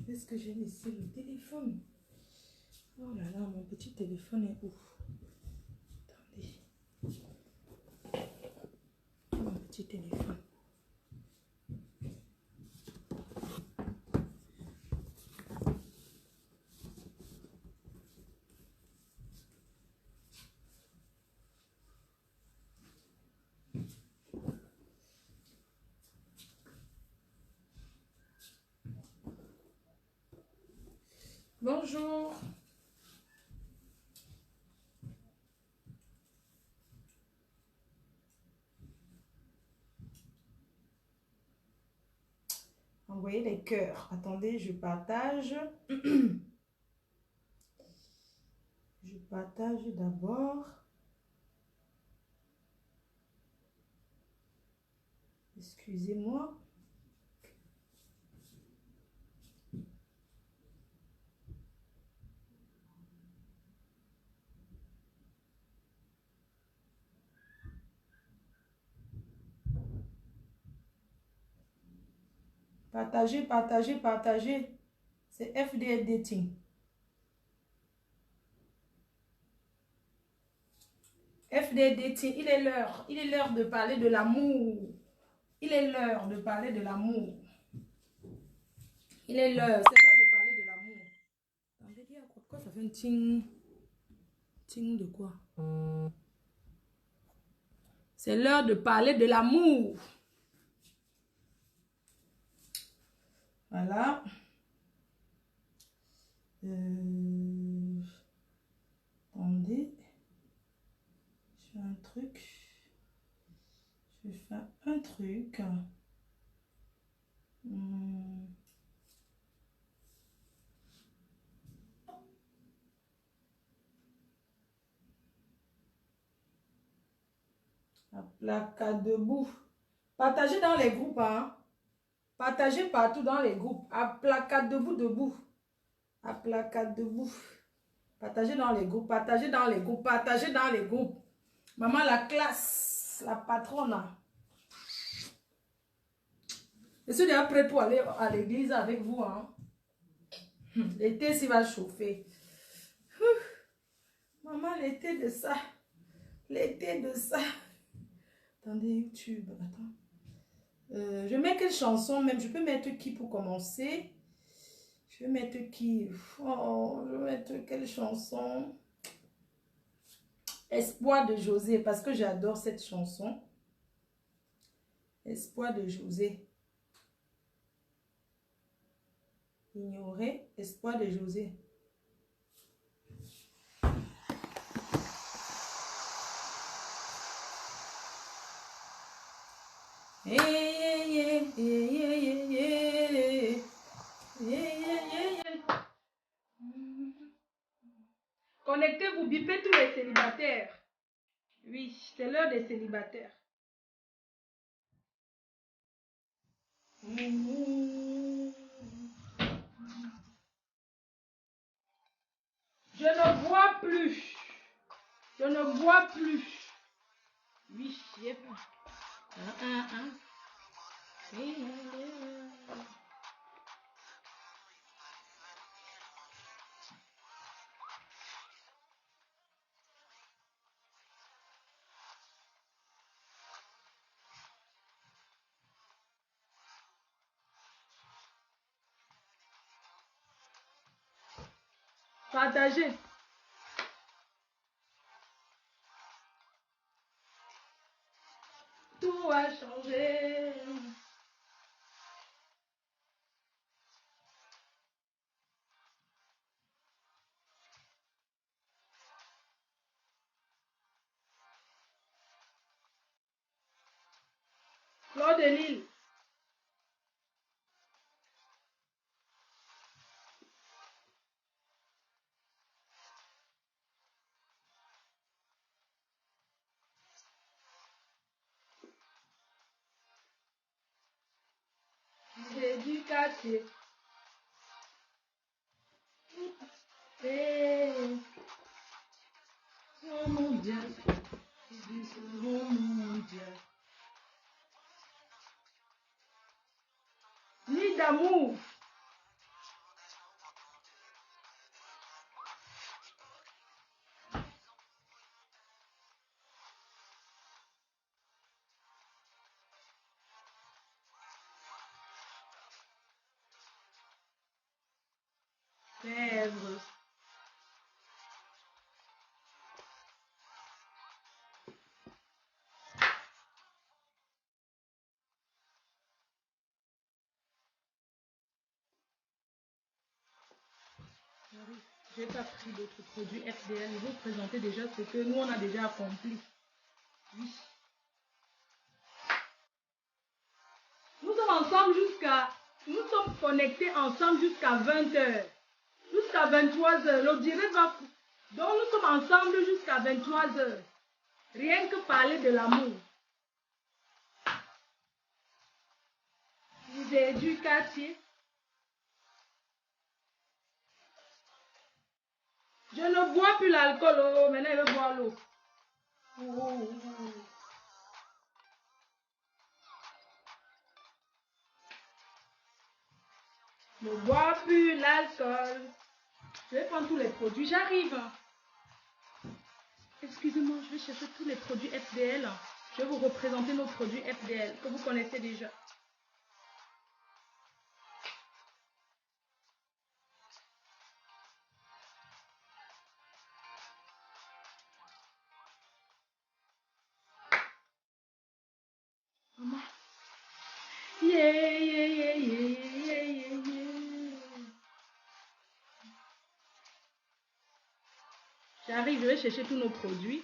Qu'est-ce que j'ai laissé le téléphone? Oh là là, mon petit téléphone est où? Attendez. Mon petit téléphone. Bonjour. Envoyez les cœurs. Attendez, je partage. Je partage d'abord. Excusez-moi. Partagez, partagez, partagez. C'est FDL Dating. FDL Dating, il est l'heure. Il est l'heure de parler de l'amour. Il est l'heure de parler de l'amour. Il est l'heure. C'est l'heure de parler de l'amour. Attendez, il y a quoi? Pourquoi ça fait un ting? Ting de quoi? C'est l'heure de parler de l'amour. Voilà. Attendez. Je fais un truc. Je vais faire un truc. La placard debout. Partagez dans les groupes, hein. Partagez partout dans les groupes. À placard debout, debout. À placard debout. Partagez dans les groupes, partagez dans les groupes, partagez dans les groupes. Maman, la classe, la patronne. Je suis déjà prêt pour aller à l'église avec vous, hein. L'été, s'il va chauffer. Maman, l'été de ça. L'été de ça. Attendez, YouTube, attends. Je mets quelle chanson même? Je peux mettre qui pour commencer? Je vais mettre qui? Oh, je vais mettre quelle chanson? Espoir de José, parce que j'adore cette chanson. Espoir de José. Ignorer. Espoir de José. Hey, yeah, yeah, yeah, yeah, yeah, yeah, yeah, yeah. Connectez-vous, bipez tous les célibataires. Oui, c'est l'heure des célibataires. Je ne bois plus. Je ne bois plus. Oui, j'ai pas. Partagez. Tout a changé. Fleur de Lille. Éducatif. Oh mon Dieu. Oh mon Dieu. Ni d'amour. Fèvre. Je n'ai pas pris d'autres produits FDL. Je vais vous présenter déjà ce que nous, on a déjà accompli. Oui. Nous sommes ensemble jusqu'à... Nous sommes connectés ensemble jusqu'à 20h. Jusqu'à 23h. Le direct va... Donc, nous sommes ensemble jusqu'à 23h. Rien que parler de l'amour. Vous êtes du quartier. Je ne bois plus l'alcool. Oh, maintenant, il veut boire l'eau. Ne bois plus l'alcool. Je vais prendre tous les produits. J'arrive. Excusez-moi, je vais chercher tous les produits FDL. Je vais vous représenter nos produits FDL que vous connaissez déjà. Maman. Yeah, yeah, yeah, yeah, yeah, yeah, yeah. J'arrive, je vais chercher tous nos produits.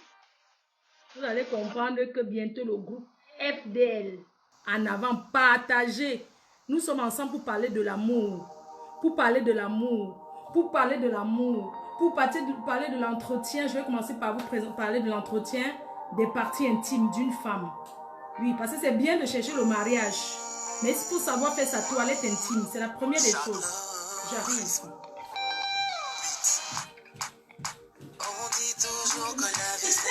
Vous allez comprendre que bientôt le groupe FDL, en avant, partagez. Nous sommes ensemble pour parler de l'amour. Pour parler de l'amour. Pour parler de l'amour. Pour parler de l'entretien. Je vais commencer par vous parler de l'entretien des parties intimes d'une femme. Oui, parce que c'est bien de chercher le mariage. Mais il faut savoir faire sa toilette intime. C'est la première des choses. J'arrive. On dit toujours que la vie c'est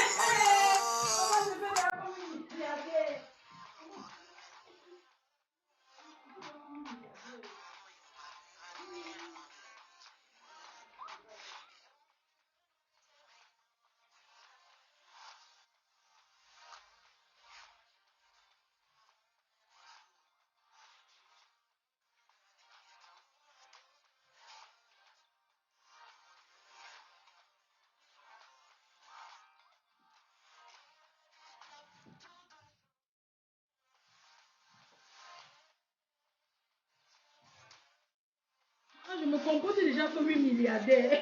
je me comporte déjà comme une milliardaire.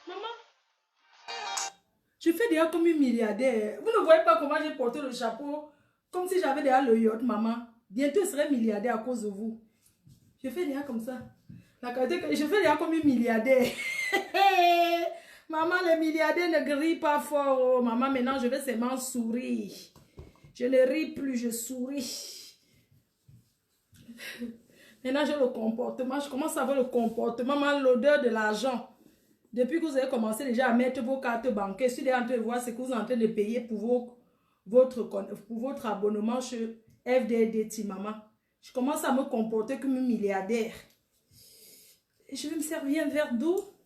Maman, je fais déjà comme une milliardaire. Vous ne voyez pas comment j'ai porté le chapeau? Comme si j'avais déjà le yacht, maman. Bientôt, je serai milliardaire à cause de vous. Je fais déjà comme ça. Je fais déjà comme une milliardaire. Maman, les milliardaires ne grillent pas fort. Oh, maman, maintenant, je vais seulement sourire. Je ne ris plus, je souris. Maintenant, j'ai le comportement. Je commence à avoir le comportement, l'odeur de l'argent. Depuis que vous avez commencé déjà à mettre vos cartes bancaires, je suis déjà en train de voir ce que vous êtes en train de payer pour votre abonnement chez FDD Team Maman. Je commence à me comporter comme une milliardaire. Et je vais me servir un verre d'eau.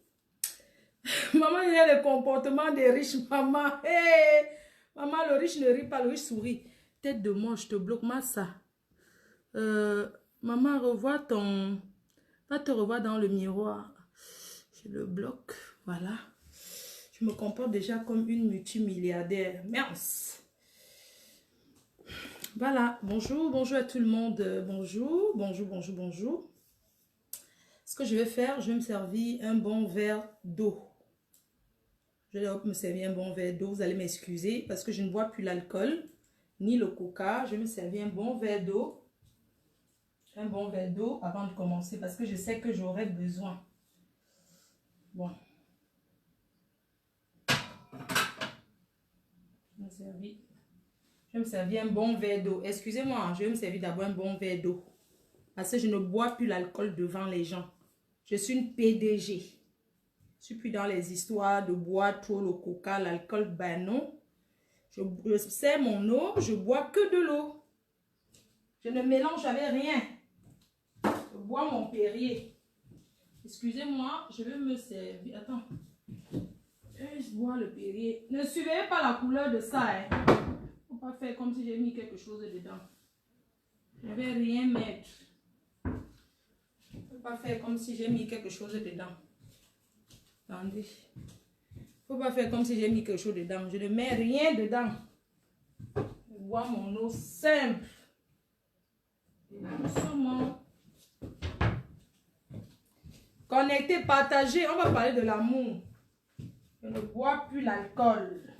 Maman, il y a le comportement des riches, maman. Hey! Maman, le riche ne rit pas, le riche sourit. Tête de moi, je te bloque, ça. Maman, revois ton... Va te revoir dans le miroir. Je le bloque, voilà. Je me comporte déjà comme une multimilliardaire. Merci. Voilà, bonjour, bonjour à tout le monde. Bonjour, bonjour, bonjour, bonjour. Ce que je vais faire, je vais me servir un bon verre d'eau. Je vais me servir un bon verre d'eau. Vous allez m'excuser parce que je ne bois plus l'alcool, ni le coca. Je vais me servir un bon verre d'eau. Un bon verre d'eau avant de commencer parce que je sais que j'aurai besoin. Bon. Je vais me servir un bon verre d'eau. Excusez-moi, je vais me servir d'abord un bon verre d'eau. Parce que je ne bois plus l'alcool devant les gens. Je suis une PDG. Je ne suis plus dans les histoires de boire trop le coca, l'alcool. Ben non. Je sers mon eau, je bois que de l'eau. Je ne mélange avec rien. Je bois mon Perrier. Excusez-moi, je vais me servir. Attends. Je bois le Perrier. Ne suivez pas la couleur de ça. Hein. Faut pas faire comme si j'ai mis quelque chose dedans. Je vais rien mettre. pas faire comme si j'ai mis quelque chose dedans. Attendez. Faut pas faire comme si j'ai mis quelque chose dedans. Je ne mets rien dedans. Je bois mon eau simple. Et doucement. Connectez, partagez. On va parler de l'amour. Je ne bois plus l'alcool.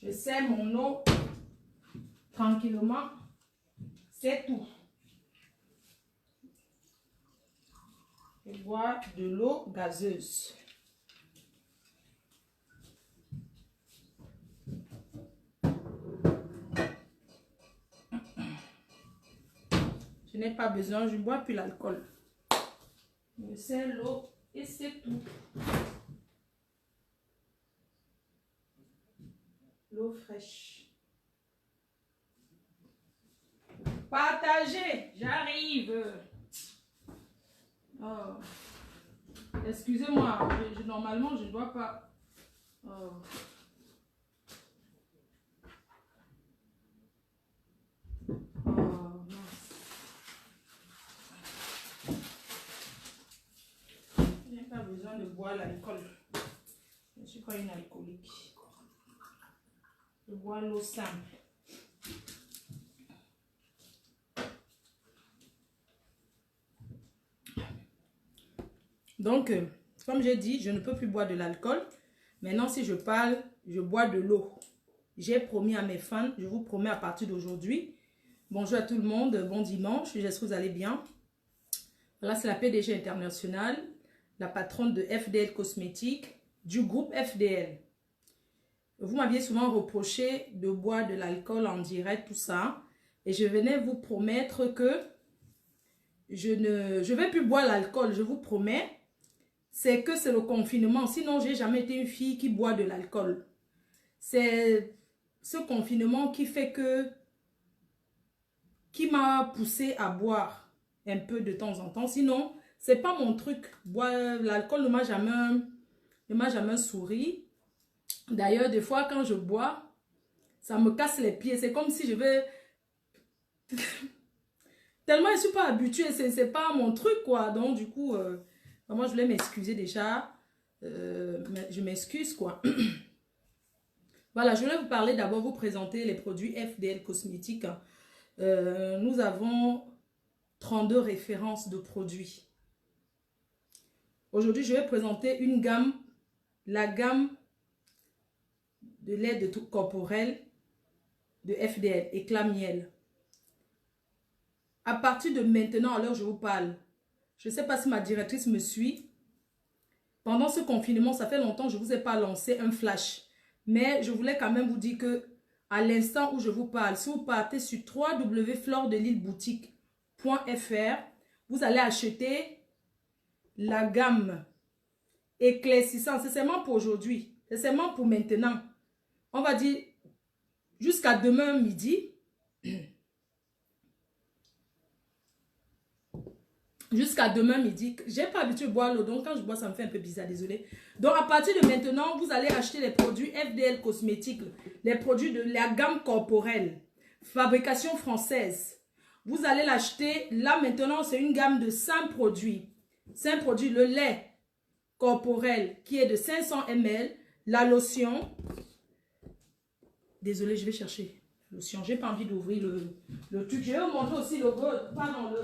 Je sers mon eau tranquillement. C'est tout. Je bois de l'eau gazeuse. Je n'ai pas besoin, je ne bois plus l'alcool. Je sers l'eau et c'est tout. L'eau fraîche. Partagez, j'arrive. Oh. Excusez-moi, normalement je ne dois pas. Oh. Oh, mince. Je n'ai pas besoin de boire l'alcool. Je ne suis pas une alcoolique. Je bois l'eau simple. Donc, comme j'ai dit, je ne peux plus boire de l'alcool. Maintenant, si je parle, je bois de l'eau. J'ai promis à mes fans, je vous promets à partir d'aujourd'hui. Bonjour à tout le monde, bon dimanche, j'espère que vous allez bien. Là, c'est la PDG internationale, la patronne de FDL Cosmétiques, du groupe FDL. Vous m'aviez souvent reproché de boire de l'alcool en direct, tout ça. Et je venais vous promettre que je ne vais plus boire l'alcool, je vous promets. C'est que c'est le confinement. Sinon, j'ai jamais été une fille qui boit de l'alcool. C'est ce confinement qui fait que... qui m'a poussé à boire un peu de temps en temps. Sinon, c'est pas mon truc. Boire l'alcool ne m'a jamais souri. D'ailleurs, des fois, quand je bois, ça me casse les pieds. C'est comme si je vais... Tellement je ne suis pas habituée. C'est pas mon truc, quoi. Donc, du coup... Moi, je voulais m'excuser déjà. Je m'excuse, quoi. Voilà, je voulais vous parler d'abord, vous présenter les produits FDL Cosmétiques. Nous avons 32 références de produits. Aujourd'hui, je vais présenter une gamme, la gamme de lait corporel de FDL, éclat miel. À partir de maintenant, à l'heure où je vous parle, je ne sais pas si ma directrice me suit. Pendant ce confinement, ça fait longtemps que je ne vous ai pas lancé un flash. Mais je voulais quand même vous dire que à l'instant où je vous parle, si vous partez sur www.fleuredelileboutique.fr, vous allez acheter la gamme éclaircissante. C'est seulement pour aujourd'hui. C'est seulement pour maintenant. On va dire jusqu'à demain midi. Jusqu'à demain midi. J'ai pas l'habitude de boire l'eau, donc quand je bois, ça me fait un peu bizarre, désolé. Donc à partir de maintenant, vous allez acheter les produits FDL Cosmétiques, les produits de la gamme corporelle, fabrication française. Vous allez l'acheter, là maintenant, c'est une gamme de 5 produits. 5 produits, le lait corporel qui est de 500 ml, la lotion. Désolé, je vais chercher la lotion. J'ai pas envie d'ouvrir le truc. Je vais vous montrer aussi pardon,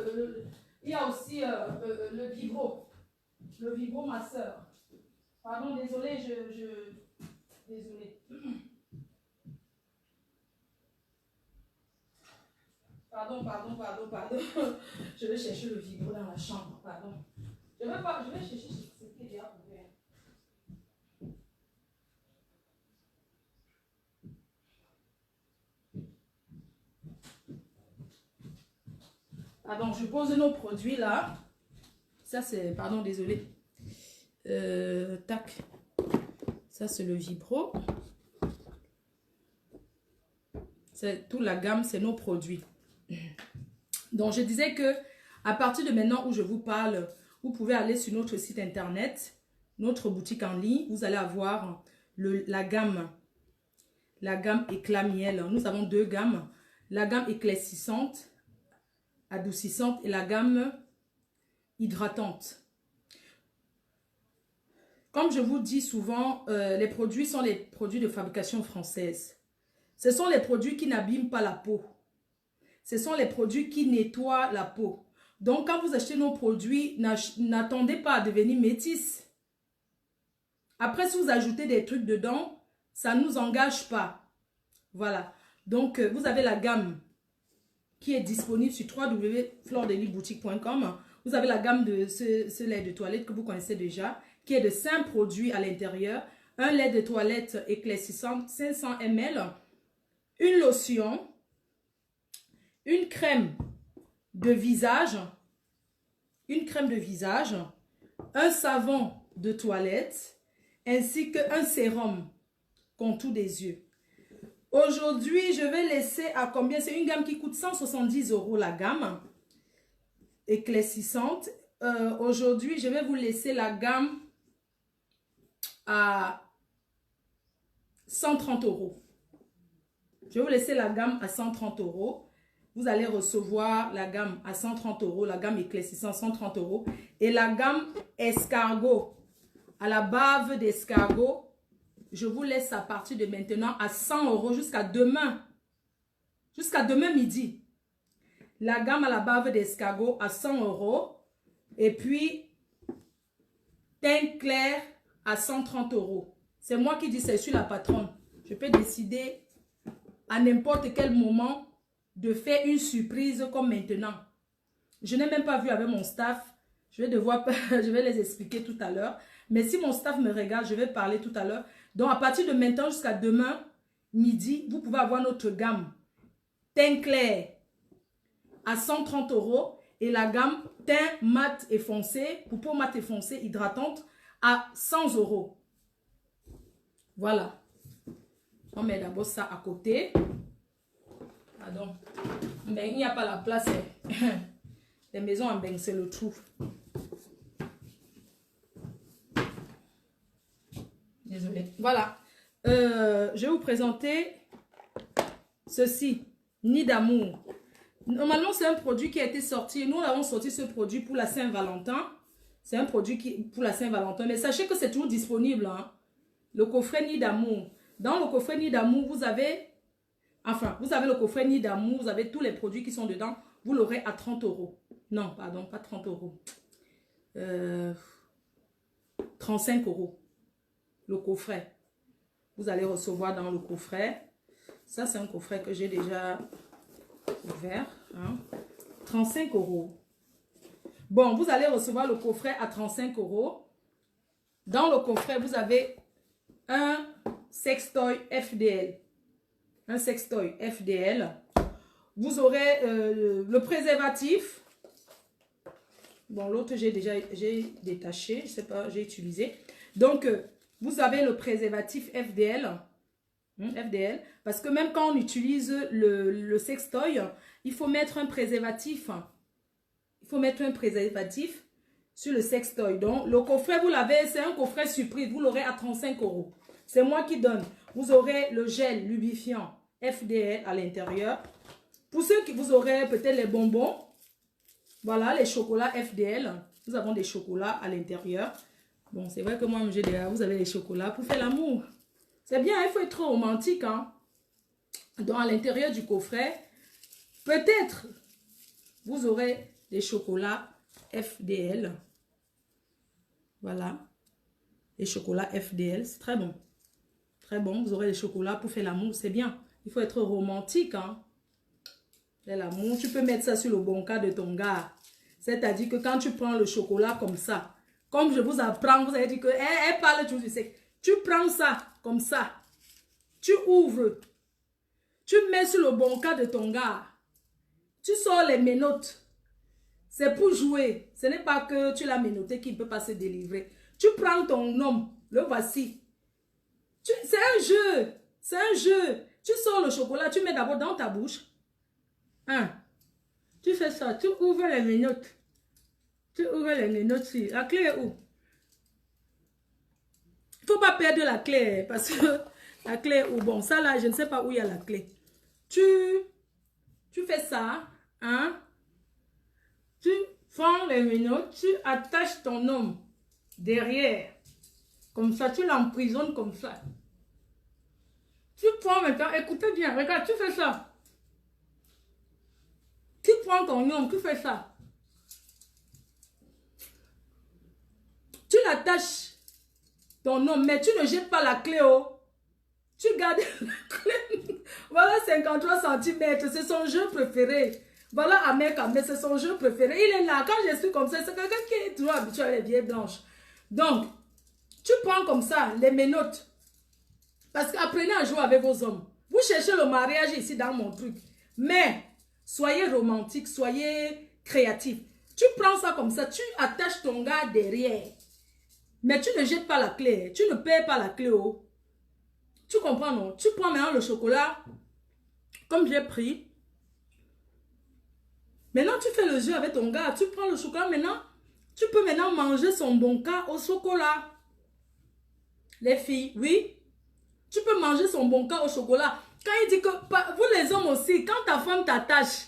il y a aussi le vibro. Le vibro, ma soeur. Pardon, désolé, désolé. Pardon. Je vais chercher le vibro dans la chambre, pardon. Je vais chercher ce qui est déjà ouvert. Pardon, je pose nos produits là. Ça c'est, pardon, désolé. Tac. Ça c'est le vibro. C'est toute la gamme, c'est nos produits. Donc je disais que à partir de maintenant où je vous parle, vous pouvez aller sur notre site internet, notre boutique en ligne. Vous allez avoir la gamme éclat miel. Nous avons 2 gammes. La gamme éclaircissante adoucissante et la gamme hydratante. Comme je vous dis souvent, les produits sont les produits de fabrication française. Ce sont les produits qui n'abîment pas la peau. Ce sont les produits qui nettoient la peau. Donc, quand vous achetez nos produits, n'attendez pas à devenir métisse. Après, si vous ajoutez des trucs dedans, ça ne nous engage pas. Voilà. Donc, vous avez la gamme qui est disponible sur www.flordelyboutique.com. Vous avez la gamme de ce lait de toilette que vous connaissez déjà, qui est de 5 produits à l'intérieur. Un lait de toilette éclaircissant, 500 ml. Une lotion. Une crème de visage. Une crème de visage. Un savon de toilette. Ainsi qu'un sérum contour des yeux. Aujourd'hui, je vais laisser à combien? C'est une gamme qui coûte 170 € la gamme éclaircissante. Aujourd'hui, je vais vous laisser la gamme à 130 €. Je vais vous laisser la gamme à 130 €. Vous allez recevoir la gamme à 130 €, la gamme éclaircissante 130 € et la gamme escargot à la bave d'escargot. Je vous laisse à partir de maintenant à 100 € jusqu'à demain. Jusqu'à demain midi. La gamme à la bave d'escargot à 100 €. Et puis, teint clair à 130 €. C'est moi qui dis, c'est sur la patronne. Je peux décider à n'importe quel moment de faire une surprise comme maintenant. Je n'ai même pas vu avec mon staff. Je vais les expliquer tout à l'heure. Mais si mon staff me regarde, je vais parler tout à l'heure. Donc, à partir de maintenant jusqu'à demain midi, vous pouvez avoir notre gamme teint clair à 130 € et la gamme teint mat et foncé, pour peau mat et foncé hydratante à 100 €. Voilà. On met d'abord ça à côté. Pardon. Mais il n'y a pas la place. Les maisons en Beng, c'est le trou. Désolée. Voilà. Je vais vous présenter ceci. Nid d'amour. Normalement, c'est un produit qui a été sorti. Nous avons sorti ce produit pour la Saint-Valentin. C'est un produit pour la Saint-Valentin. Mais sachez que c'est toujours disponible. Hein? Le coffret Nid d'amour. Dans le coffret Nid d'amour, vous avez le coffret Nid d'amour. Vous avez tous les produits qui sont dedans. Vous l'aurez à 30 €. Non, pardon, pas 30 €. 35 €. Le coffret. Vous allez recevoir dans le coffret. Ça, c'est un coffret que j'ai déjà ouvert. Hein. 35 €. Bon, vous allez recevoir le coffret à 35 €. Dans le coffret, vous avez un sextoy FDL. Un sextoy FDL. Vous aurez le préservatif. Bon, l'autre, j'ai détaché. Je sais pas, j'ai utilisé. Donc, vous avez le préservatif FDL. FDL. Parce que même quand on utilise le sextoy, il faut mettre un préservatif. Il faut mettre un préservatif sur le sextoy. Donc, le coffret, vous l'avez, c'est un coffret surprise. Vous l'aurez à 35 €. C'est moi qui donne. Vous aurez le gel lubrifiant FDL à l'intérieur. Pour ceux qui vous aurez peut-être les bonbons, voilà, les chocolats FDL. Nous avons des chocolats à l'intérieur. Bon, c'est vrai que moi, j'ai déjà, vous avez les chocolats pour faire l'amour. C'est bien, il faut être romantique. Hein? Donc, à l'intérieur du coffret, peut-être, vous aurez des chocolats FDL. Voilà. Les chocolats FDL, c'est très bon. Très bon, vous aurez des chocolats pour faire l'amour, c'est bien. Il faut être romantique. Hein? L'amour, tu peux mettre ça sur le bon cas de ton gars. C'est-à-dire que quand tu prends le chocolat comme ça, comme je vous apprends, vous avez dit que elle parle toujours du sexe. Tu prends ça comme ça. Tu ouvres. Tu mets sur le bon cas de ton gars. Tu sors les menottes. C'est pour jouer. Ce n'est pas que tu l'as menotté qu'il ne peut pas se délivrer. Tu prends ton homme. Le voici. C'est un jeu. C'est un jeu. Tu sors le chocolat. Tu mets d'abord dans ta bouche. Hein? Tu fais ça. Tu ouvres les menottes. Tu ouvres les menottes. La clé est où? Il ne faut pas perdre la clé. Parce que la clé est où? Bon, ça là, je ne sais pas où il y a la clé. Tu fais ça. Hein? prends les menottes, tu attaches ton homme derrière. Comme ça, tu l'emprisonnes comme ça. Tu prends maintenant, écoutez bien, regarde, tu fais ça. Tu prends ton homme, tu fais ça. Tu l'attaches, ton homme, mais tu ne jettes pas la clé, oh. Tu gardes la clé. Voilà 53 cm, c'est son jeu préféré. Voilà Ahmed Kamé, c'est son jeu préféré. Il est là, quand je suis comme ça, c'est quelqu'un qui est toujours habitué à les vieilles blanches. Donc, tu prends comme ça les menottes. Parce qu'apprenez à jouer avec vos hommes. Vous cherchez le mariage ici dans mon truc. Mais, soyez romantique, soyez créatif. Tu prends ça comme ça, tu attaches ton gars derrière. Mais tu ne jettes pas la clé. Tu ne perds pas la clé. Oh. Tu comprends, non? Tu prends maintenant le chocolat, comme j'ai pris. Maintenant, tu fais le jeu avec ton gars. Tu prends le chocolat maintenant. Tu peux maintenant manger son bon cas au chocolat. Les filles, oui. Tu peux manger son bon cas au chocolat. Quand il dit que, vous les hommes aussi, quand ta femme t'attache,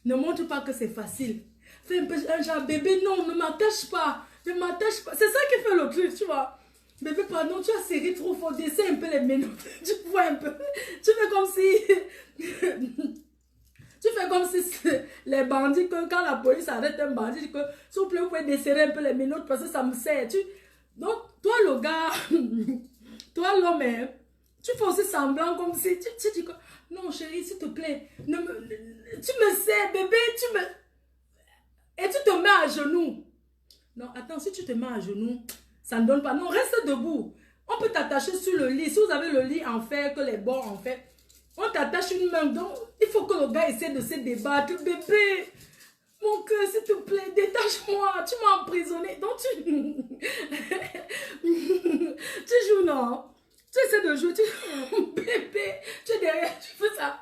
ne montre pas que c'est facile. Fais un peu un genre, bébé, non, ne m'attache pas. Ne m'attache pas. C'est ça qui fait le truc, tu vois. Bébé, pardon, tu as serré trop fort. Descends un peu les menottes. Tu vois un peu. Tu fais comme si... Tu fais comme si les bandits, que quand la police arrête un bandit, dit que s'il vous plaît, vous pouvez desserrer un peu les menottes parce que ça me sert. Donc, toi, le gars, toi, l'homme, tu fais aussi semblant comme si tu dis que non, chérie, s'il te plaît, tu me sers, bébé, et tu te mets à genoux. Non, attends, si tu te mets à genoux, ça ne donne pas. Non, reste debout. On peut t'attacher sur le lit. Si vous avez le lit en fer, que les bords en fer, on t'attache une main. Donc, il faut que le gars essaie de se débattre. Bébé, mon cœur, s'il te plaît, détache-moi. Tu m'as emprisonné. Donc, tu joues, non? Tu essaies de jouer. Bébé, tu es derrière, tu fais ça.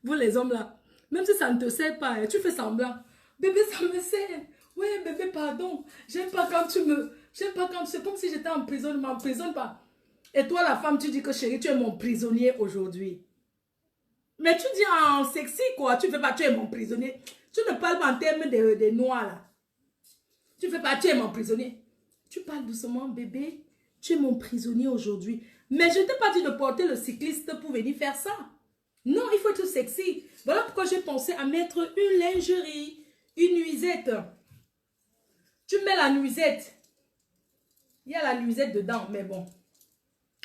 Vous, les hommes, là, même si ça ne te sert pas, tu fais semblant. Bébé, ça me sert. Oui, bébé, pardon. J'aime pas quand tu me... J'aime pas quand... C'est comme si j'étais en prison. Ne m'emprisonne pas. Et toi, la femme, tu dis que chérie, tu es mon prisonnier aujourd'hui. Mais tu dis en sexy, quoi. Tu fais pas, tu es mon prisonnier. Tu ne parles pas en termes de noirs, là. Tu fais pas, tu es mon prisonnier. Tu parles doucement, bébé. Tu es mon prisonnier aujourd'hui. Mais je ne t'ai pas dit de porter le cycliste pour venir faire ça. Non, il faut être sexy. Voilà pourquoi j'ai pensé à mettre une lingerie, une nuisette. Tu mets la nuisette. Il y a la nuisette dedans, mais bon.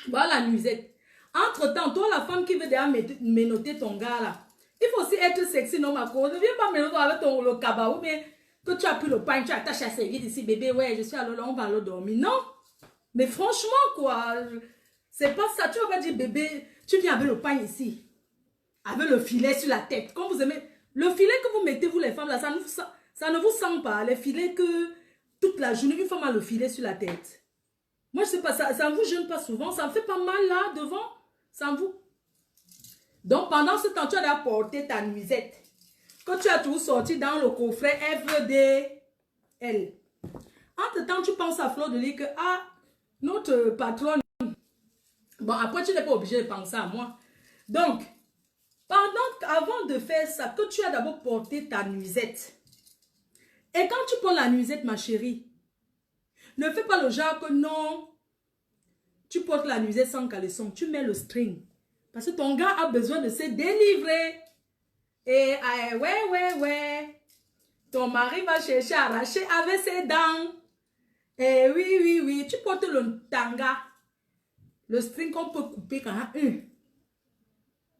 Voilà la nuisette. Entre-temps, toi, la femme qui veut déjà ménoter ton gars, là, il faut aussi être sexy, non, ma cause. Ne viens pas ménoter avec le cabas, ou bien que tu as pris le pain, tu attaches la serviette ici, bébé, ouais, je suis à l'eau, on va aller dormir. Non. Mais franchement, quoi, c'est pas ça. Tu vas pas dire, bébé, tu viens avec le pain ici. Avec le filet sur la tête. Quand vous aimez, le filet que vous mettez, vous les femmes, là, ça ne vous sent pas. Les filets que toute la journée, une femme a le filet sur la tête. Moi, je sais pas, ça ne vous gêne pas souvent. Ça me fait pas mal là, devant. Ça vous. Donc, pendant ce temps, tu as apporté ta nuisette. Que tu as tout sorti dans le coffret FDL. Entre-temps, tu penses à Fleur de Lys que, ah, notre patronne. Bon, après, tu n'es pas obligé de penser à moi. Donc, avant de faire ça, que tu as d'abord porté ta nuisette. Et quand tu prends la nuisette, ma chérie, ne fais pas le genre que non, tu portes la nuisette sans caleçon, tu mets le string. Parce que ton gars a besoin de se délivrer. Et ouais, ton mari va chercher à arracher avec ses dents. Et oui, tu portes le tanga, le string qu'on peut couper quand même.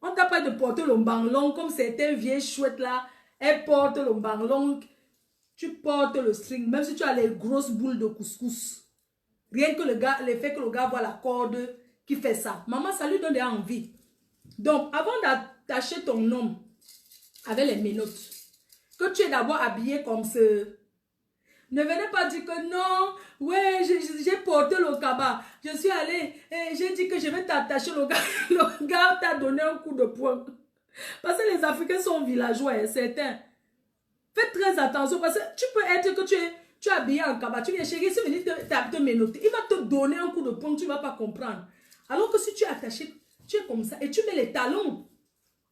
On t'a pas de porter le banglon comme certains vieilles chouettes là. Elles portent le banglon. Tu portes le string, même si tu as les grosses boules de couscous. Rien que l'effet que le gars voit la corde qui fait ça. Maman, ça lui donne envie. Donc, avant d'attacher ton homme avec les menottes, que tu es d'abord habillé comme ce... Ne venez pas dire que non, ouais, j'ai porté le cabas. Je suis allée et j'ai dit que je vais t'attacher le gars. Le gars t'a donné un coup de poing. Parce que les Africains sont villageois, certains. Faites très attention parce que tu peux être que tu es habillé en cabas. Tu viens chérie, si venir te menotter, il va te donner un coup de poing, tu ne vas pas comprendre. Alors que si tu es attaché, tu es comme ça et tu mets les talons.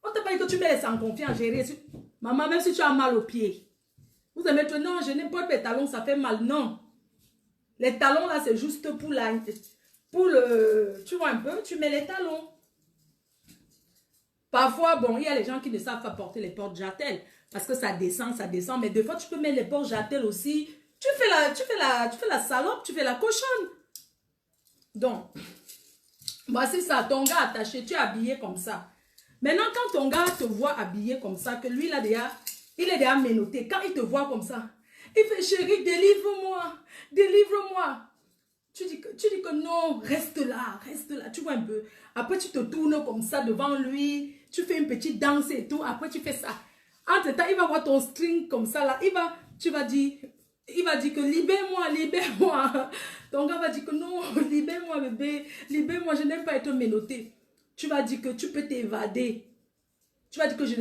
On ne t'a pas dit que tu mets les sans confiance, chérie. Maman, même si tu as mal au pied. Vous allez mettre, non, je n'aime pas les talons, ça fait mal. Non. Les talons, là, c'est juste pour le... Tu vois un peu, tu mets les talons. Parfois, bon, il y a les gens qui ne savent pas porter les portes jartelles. Parce que ça descend, ça descend. Mais des fois, tu peux mettre les portes jartelles aussi. Tu fais la salope, tu fais la cochonne. Donc, voici ça. Ton gars attaché, tu es habillé comme ça. Maintenant, quand ton gars te voit habillé comme ça, que lui, là, déjà, il est déjà menotté. Quand il te voit comme ça, il fait, chérie, délivre-moi, délivre-moi. Tu dis que non, reste là, tu vois un peu. Après, tu te tournes comme ça devant lui, tu fais une petite danse et tout. Après, tu fais ça. Entre-temps, il va voir ton string comme ça, là. Il va dire que libère-moi, libère-moi. Ton gars va dire que non, libère-moi, bébé, libère-moi, je n'aime pas être menotté. Tu vas dire que tu peux t'évader. Tu vas dire que je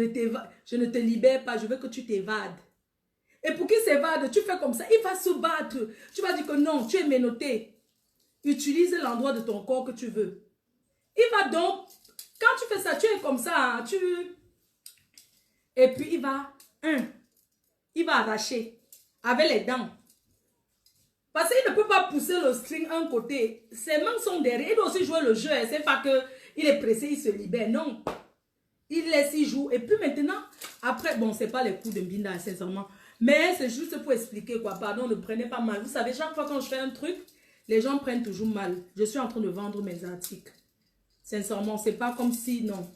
ne te libère pas, je veux que tu t'évades. Et pour qu'il s'évade, tu fais comme ça, il va se battre. Tu vas dire que non, tu es menotté. Utilise l'endroit de ton corps que tu veux. Il va donc, quand tu fais ça, tu es comme ça, hein, et puis il va arracher avec les dents. Parce qu'il ne peut pas pousser le string un côté. Ses mains sont derrière. Il doit aussi jouer le jeu. C'est pas qu'il est pressé, il se libère. Non. Il laisse, il joue. Et puis maintenant, après, bon, c'est pas les coups de Mbinda, sincèrement. Mais c'est juste pour expliquer, quoi. Pardon, ne prenez pas mal. Vous savez, chaque fois quand je fais un truc, les gens prennent toujours mal. Je suis en train de vendre mes articles. Sincèrement, c'est pas comme si, non.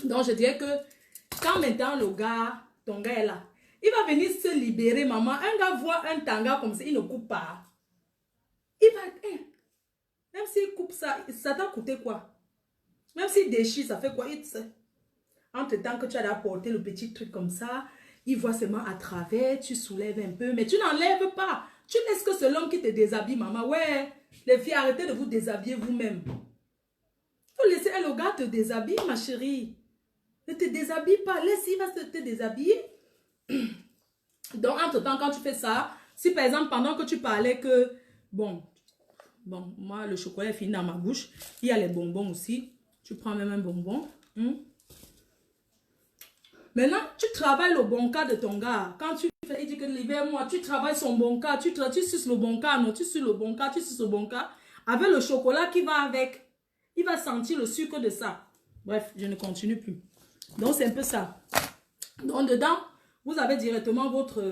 Donc, je dirais que quand maintenant ton gars est là, il va venir se libérer, maman. Un gars voit un tanga comme ça, il ne coupe pas. Il va, même s'il coupe ça, ça t'a coûté quoi? Même s'il déchire, ça fait quoi? Entre-temps que tu as apporté le petit truc comme ça, il voit seulement à travers, tu soulèves un peu, mais tu n'enlèves pas. Tu laisses que c'est l'homme qui te déshabille, maman. Ouais, les filles, arrêtez de vous déshabiller vous-même. Faut laisser le gars te déshabiller, ma chérie. Ne te déshabille pas. Laisse, il va te déshabiller. Donc, entre-temps, quand tu fais ça, si par exemple, pendant que tu parlais que, bon, moi, le chocolat est fini dans ma bouche, il y a les bonbons aussi. Tu prends même un bonbon. Maintenant, tu travailles le bon cas de ton gars. Quand tu fais, il dit que libère-moi, tu travailles son bon cas, tu suces le bon cas, non, tu suces le bon cas, tu suces le bon cas. Avec le chocolat qui va avec, il va sentir le sucre de ça. Bref, je ne continue plus. Donc, c'est un peu ça. Donc, dedans, vous avez directement votre...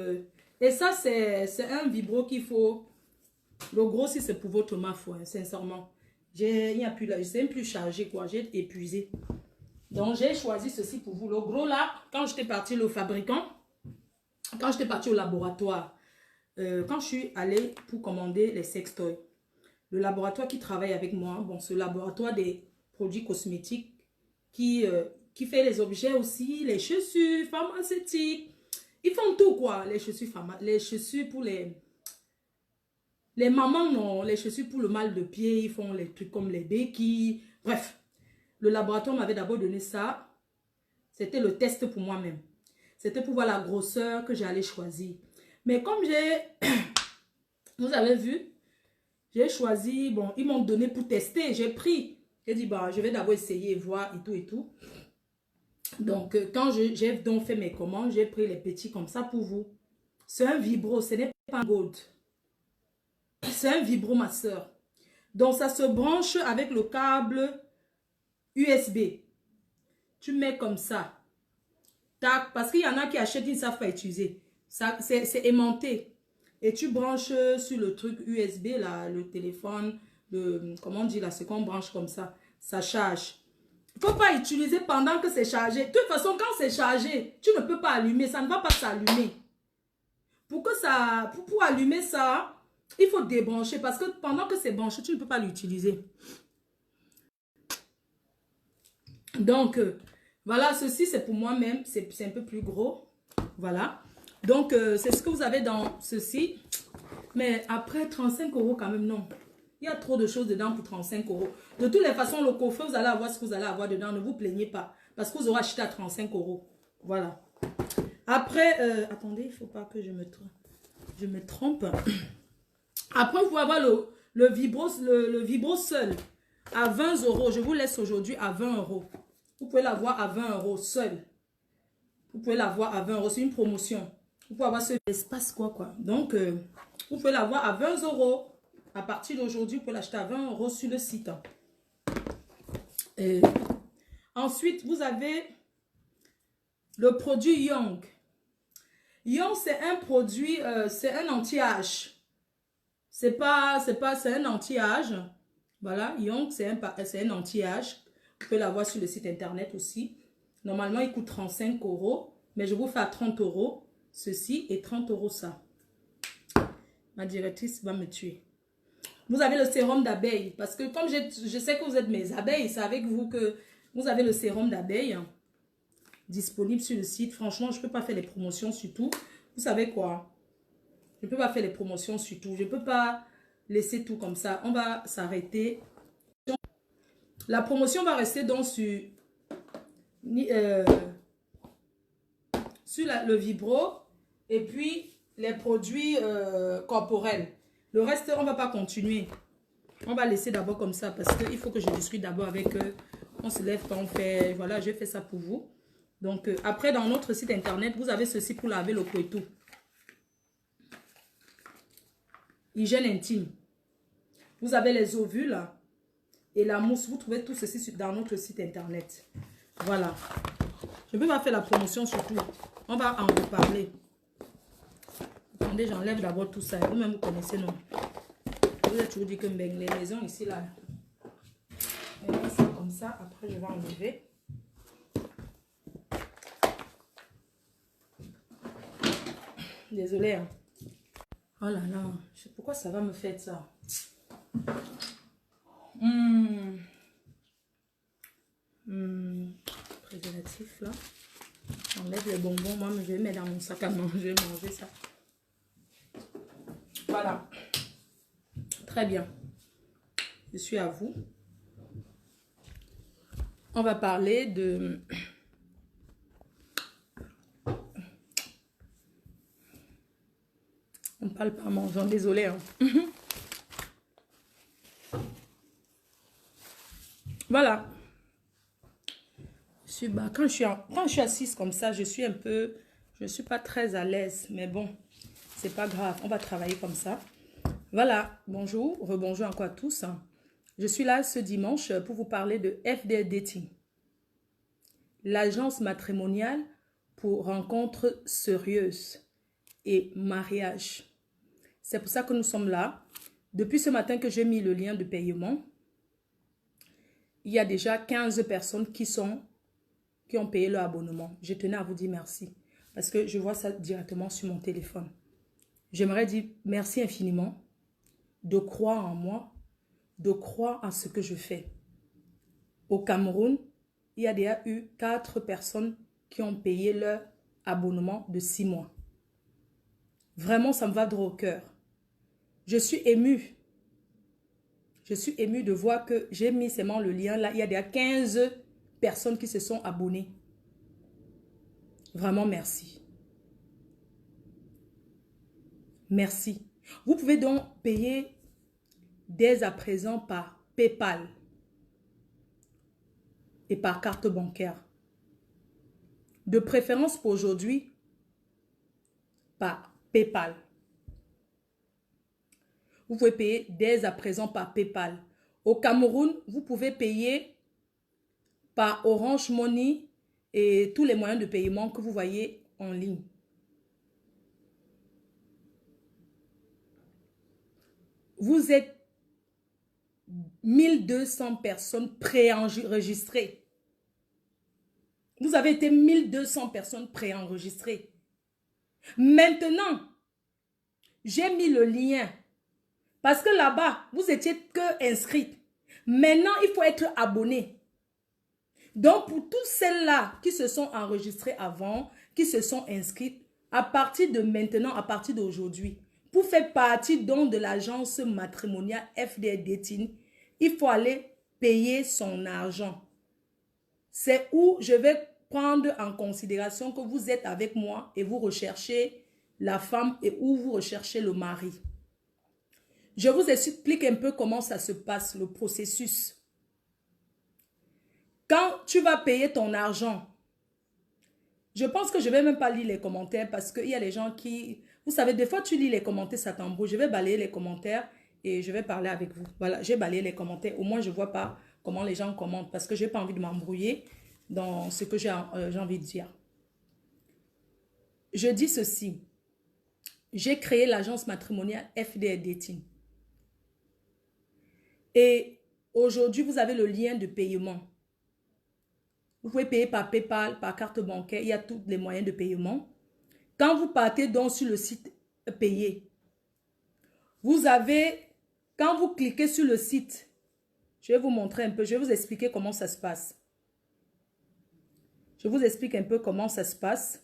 et ça, c'est un vibro qu'il faut... Le gros, si c'est pour votre ma foi, hein, sincèrement. Il n'y a plus là, je ne sais même plus chargé, quoi. J'ai épuisé. Donc, j'ai choisi ceci pour vous. Le gros, là, quand j'étais parti le fabricant, quand j'étais parti au laboratoire, quand je suis allée pour commander les sextoys, le laboratoire qui travaille avec moi, bon, ce laboratoire des produits cosmétiques qui fait les objets aussi, les chaussures pharmaceutiques, ils font tout, quoi. Les chaussures pour les mamans, non, les chaussures pour le mal de pied, ils font les trucs comme les béquilles, bref. Le laboratoire m'avait d'abord donné ça. C'était le test pour moi-même. C'était pour voir la grosseur que j'allais choisir. Mais comme vous avez vu, j'ai choisi, bon, ils m'ont donné pour tester, j'ai pris. J'ai dit, bah, je vais d'abord essayer et voir et tout et tout. Donc, quand j'ai donc fait mes commandes, j'ai pris les petits comme ça pour vous. C'est un vibro, ce n'est pas un gold. C'est un vibro, ma soeur. Donc, ça se branche avec le câble USB. Tu mets comme ça. Tac, parce qu'il y en a qui achètent, ils ne savent pas utiliser. C'est aimanté. Et tu branches sur le truc USB, là, le téléphone, comment on dit là, ce qu'on branche comme ça. Ça charge. Il ne faut pas utiliser pendant que c'est chargé. De toute façon, quand c'est chargé, tu ne peux pas allumer. Ça ne va pas s'allumer. Pour allumer ça, il faut débrancher. Parce que pendant que c'est branché, tu ne peux pas l'utiliser. Donc, voilà, ceci c'est pour moi-même, c'est un peu plus gros, voilà. Donc, c'est ce que vous avez dans ceci, mais après 35 € quand même, non. Il y a trop de choses dedans pour 35 €. De toutes les façons, le coffret, vous allez avoir ce que vous allez avoir dedans, ne vous plaignez pas, parce que vous aurez acheté à 35 €, voilà. Après, attendez, il ne faut pas que je me trompe. Après, vous pouvez avoir le vibro seul. À 20 €, je vous laisse aujourd'hui à 20 €. Vous pouvez l'avoir à 20 € seul. Vous pouvez l'avoir à 20 €, c'est une promotion. Vous pouvez avoir ce espace quoi. Donc, vous pouvez l'avoir à 20 euros. À partir d'aujourd'hui, vous pouvez l'acheter à 20 euros sur le site. Ensuite, vous avez le produit Young. Young, c'est un produit, c'est un anti-âge. C'est un anti-âge. Voilà, Young, c'est un anti-âge. Vous pouvez l'avoir sur le site internet aussi. Normalement, il coûte 35 euros. Mais je vous fais à 30 euros ceci et 30 euros ça. Ma directrice va me tuer. Vous avez le sérum d'abeille. Parce que comme je sais que vous êtes mes abeilles, c'est avec vous que vous avez le sérum d'abeille disponible sur le site. Franchement, je ne peux pas faire les promotions sur tout. Vous savez quoi? Je ne peux pas faire les promotions sur tout. Je ne peux pas laisser tout comme ça. On va s'arrêter. La promotion va rester donc sur le vibro et puis les produits corporels. Le reste, on ne va pas continuer. On va laisser d'abord comme ça parce qu'il faut que je discute d'abord avec eux. On se lève quand on fait... Voilà, je fais ça pour vous. Donc, après, dans notre site internet, vous avez ceci pour laver le couteau. Hygiène intime. Vous avez les ovules et la mousse. Vous trouvez tout ceci dans notre site internet. Voilà. Je ne peux pas faire la promotion sur tout. On va en reparler. Attendez, j'enlève d'abord tout ça. Vous-même, vous connaissez, non? Vous avez toujours dit que les maisons ici, là. Maintenant, ça comme ça. Après, je vais enlever. Désolée. Hein. Oh là là. Je sais pourquoi ça va me faire ça. Préservatif, là. J'enlève les bonbons. Moi, je vais mettre dans mon sac à manger. Je vais manger ça. Voilà. Très bien. Je suis à vous. On va parler de... On ne parle pas en mangeant. Désolée. Hein. Voilà. Quand je suis assise comme ça, je suis un peu... Je ne suis pas très à l'aise. Mais bon, c'est pas grave. On va travailler comme ça. Voilà. Bonjour. Rebonjour encore à tous. Je suis là ce dimanche pour vous parler de FD Dating. L'agence matrimoniale pour rencontres sérieuses et mariage. C'est pour ça que nous sommes là. Depuis ce matin que j'ai mis le lien de paiement, il y a déjà 15 personnes qui ont payé leur abonnement. Je tenais à vous dire merci parce que je vois ça directement sur mon téléphone. J'aimerais dire merci infiniment de croire en moi, de croire en ce que je fais. Au Cameroun, il y a déjà eu 4 personnes qui ont payé leur abonnement de 6 mois. Vraiment, ça me va droit au cœur. Je suis émue. Je suis émue de voir que j'ai mis seulement le lien là. Il y a déjà 15 personnes qui se sont abonnées. Vraiment, merci. Merci. Vous pouvez donc payer dès à présent par PayPal et par carte bancaire. De préférence pour aujourd'hui, par PayPal. Vous pouvez payer dès à présent par PayPal. Au Cameroun, vous pouvez payer par Orange Money et tous les moyens de paiement que vous voyez en ligne. Vous êtes 1200 personnes préenregistrées. Vous avez été 1200 personnes préenregistrées. Maintenant, j'ai mis le lien. Parce que là-bas, vous étiez que inscrite. Maintenant, il faut être abonné. Donc, pour toutes celles-là qui se sont enregistrées avant, qui se sont inscrites, à partir de maintenant, à partir d'aujourd'hui, pour faire partie donc de l'agence matrimoniale FD Dating, il faut aller payer son argent. C'est où je vais prendre en considération que vous êtes avec moi et vous recherchez la femme et où vous recherchez le mari. Je vous explique un peu comment ça se passe, le processus. Quand tu vas payer ton argent, Je pense que je ne vais même pas lire les commentaires parce qu'il y a les gens qui... Vous savez, des fois, tu lis les commentaires, ça t'embrouille. Je vais balayer les commentaires et je vais parler avec vous. Voilà, j'ai balayé les commentaires. Au moins, je ne vois pas comment les gens commentent parce que je n'ai pas envie de m'embrouiller dans ce que j'ai envie de dire. Je dis ceci. J'ai créé l'agence matrimoniale FDR Dating. Et aujourd'hui, vous avez le lien de paiement. Vous pouvez payer par PayPal, par carte bancaire. Il y a tous les moyens de paiement. Quand vous partez donc sur le site payer, vous avez, quand vous cliquez sur le site, je vais vous montrer un peu, je vais vous expliquer comment ça se passe. Je vous explique un peu comment ça se passe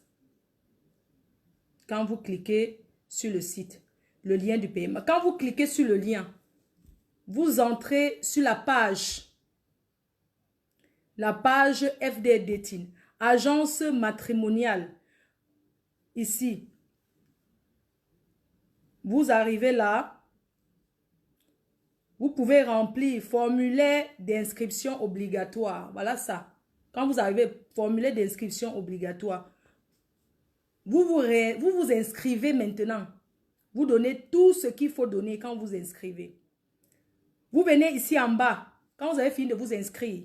quand vous cliquez sur le site, le lien du paiement. Quand vous cliquez sur le lien, vous entrez sur la page FDR Dating, agence matrimoniale. Ici, vous arrivez là, vous pouvez remplir formulaire d'inscription obligatoire. Voilà ça. Quand vous arrivez, formulaire d'inscription obligatoire. Vous vous inscrivez maintenant. Vous donnez tout ce qu'il faut donner quand vous inscrivez. Vous venez ici en bas, quand vous avez fini de vous inscrire.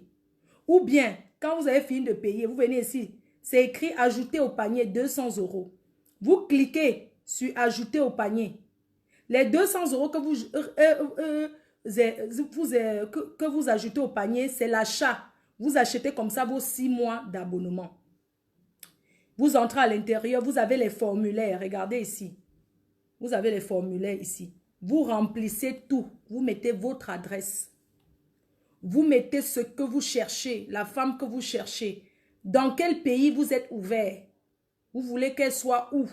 Ou bien, quand vous avez fini de payer, vous venez ici. C'est écrit « Ajouter au panier 200 €. Vous cliquez sur « Ajouter au panier ». Les 200 € que vous ajoutez au panier, c'est l'achat. Vous achetez comme ça vos 6 mois d'abonnement. Vous entrez à l'intérieur, vous avez les formulaires. Regardez ici. Vous avez les formulaires ici. Vous remplissez tout. Vous mettez votre adresse. Vous mettez ce que vous cherchez, la femme que vous cherchez. Dans quel pays vous êtes ouvert? Vous voulez qu'elle soit où?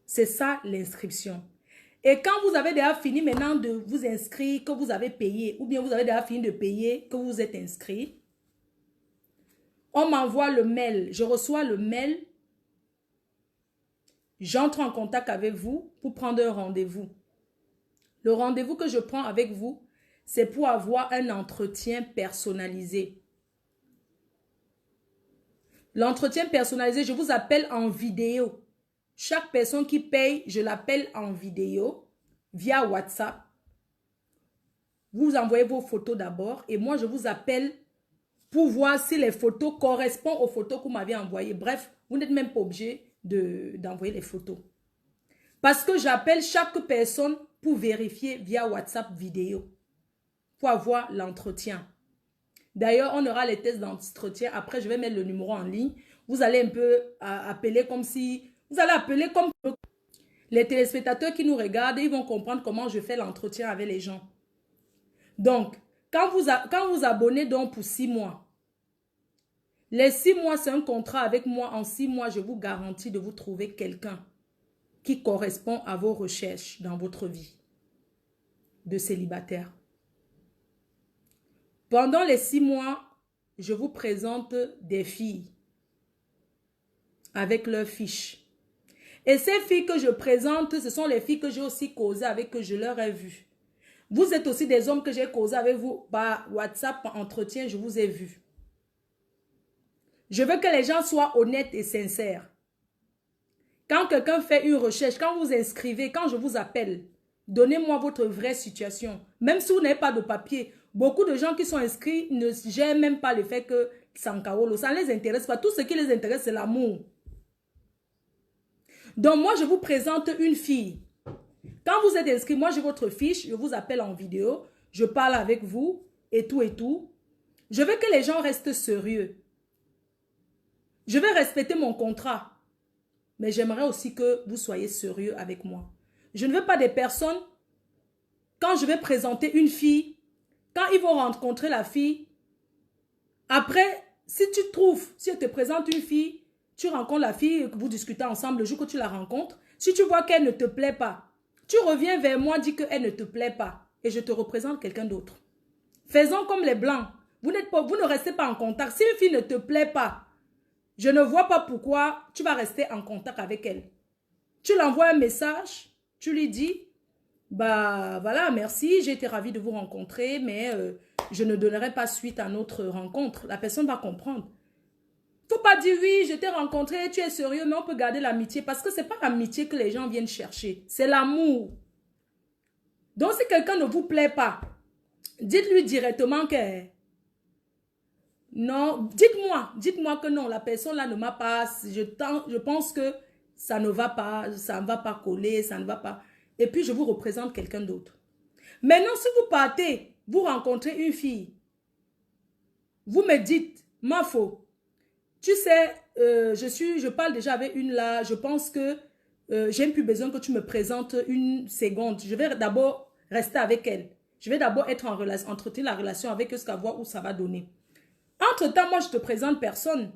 C'est ça l'inscription. Et quand vous avez déjà fini maintenant de vous inscrire, que vous avez payé, ou bien vous avez déjà fini de payer, que vous êtes inscrit, on m'envoie le mail. Je reçois le mail. J'entre en contact avec vous pour prendre un rendez-vous. Le rendez-vous que je prends avec vous, c'est pour avoir un entretien personnalisé. L'entretien personnalisé, je vous appelle en vidéo. Chaque personne qui paye, je l'appelle en vidéo via WhatsApp. Vous envoyez vos photos d'abord et moi, je vous appelle pour voir si les photos correspondent aux photos que vous m'avez envoyées. Bref, vous n'êtes même pas obligé d'envoyer les photos. Parce que j'appelle chaque personne pour vérifier via WhatsApp vidéo, pour avoir l'entretien. D'ailleurs, on aura les tests d'entretien. Après, je vais mettre le numéro en ligne. Vous allez un peu appeler comme si... Vous allez appeler comme... Les téléspectateurs qui nous regardent, ils vont comprendre comment je fais l'entretien avec les gens. Donc, quand vous abonnez donc pour 6 mois, les 6 mois, c'est un contrat avec moi. En 6 mois, je vous garantis de vous trouver quelqu'un qui correspond à vos recherches dans votre vie de célibataire. Pendant les 6 mois, je vous présente des filles avec leurs fiches. Et ces filles que je présente, ce sont les filles que j'ai aussi causées avec, que je leur ai vues. Vous êtes aussi des hommes que j'ai causé avec vous par WhatsApp, par entretien, je vous ai vu. Je veux que les gens soient honnêtes et sincères. Quand quelqu'un fait une recherche, quand vous inscrivez, quand je vous appelle, donnez-moi votre vraie situation. Même si vous n'avez pas de papier, beaucoup de gens qui sont inscrits ne gèrent même pas le fait que Sankaolo, ça ne les intéresse pas. Tout ce qui les intéresse, c'est l'amour. Donc moi, je vous présente une fille. Quand vous êtes inscrit, moi j'ai votre fiche, je vous appelle en vidéo, je parle avec vous et tout et tout. Je veux que les gens restent sérieux. Je vais respecter mon contrat. Mais j'aimerais aussi que vous soyez sérieux avec moi. Je ne veux pas des personnes, quand je vais présenter une fille, quand ils vont rencontrer la fille, après, si tu trouves, si je te présente une fille, tu rencontres la fille, que vous discutez ensemble le jour que tu la rencontres, si tu vois qu'elle ne te plaît pas, tu reviens vers moi, dis qu'elle ne te plaît pas et je te représente quelqu'un d'autre. Faisons comme les blancs. Vous ne restez pas en contact. Si une fille ne te plaît pas, je ne vois pas pourquoi tu vas rester en contact avec elle. Tu l'envoies un message, tu lui dis, bah voilà, merci, j'ai été ravie de vous rencontrer, mais je ne donnerai pas suite à notre rencontre. La personne va comprendre. Faut pas dire oui, je t'ai rencontré, tu es sérieux, mais on peut garder l'amitié parce que c'est pas l'amitié que les gens viennent chercher, c'est l'amour. Donc si quelqu'un ne vous plaît pas, dites-lui directement que non, dites-moi que non, la personne là ne m'a pas, je pense que ça ne va pas, ça ne va pas coller, ça ne va pas. Et puis je vous représente quelqu'un d'autre. Maintenant, si vous partez, vous rencontrez une fille, vous me dites, ma faux. Tu sais, je parle déjà avec une là, je pense que j'ai plus besoin que tu me présentes une seconde. Je vais d'abord rester avec elle. Je vais d'abord être en relation, entretenir la relation avec eux, jusqu'à voir où ça va donner. Entre-temps, moi, je te présente personne.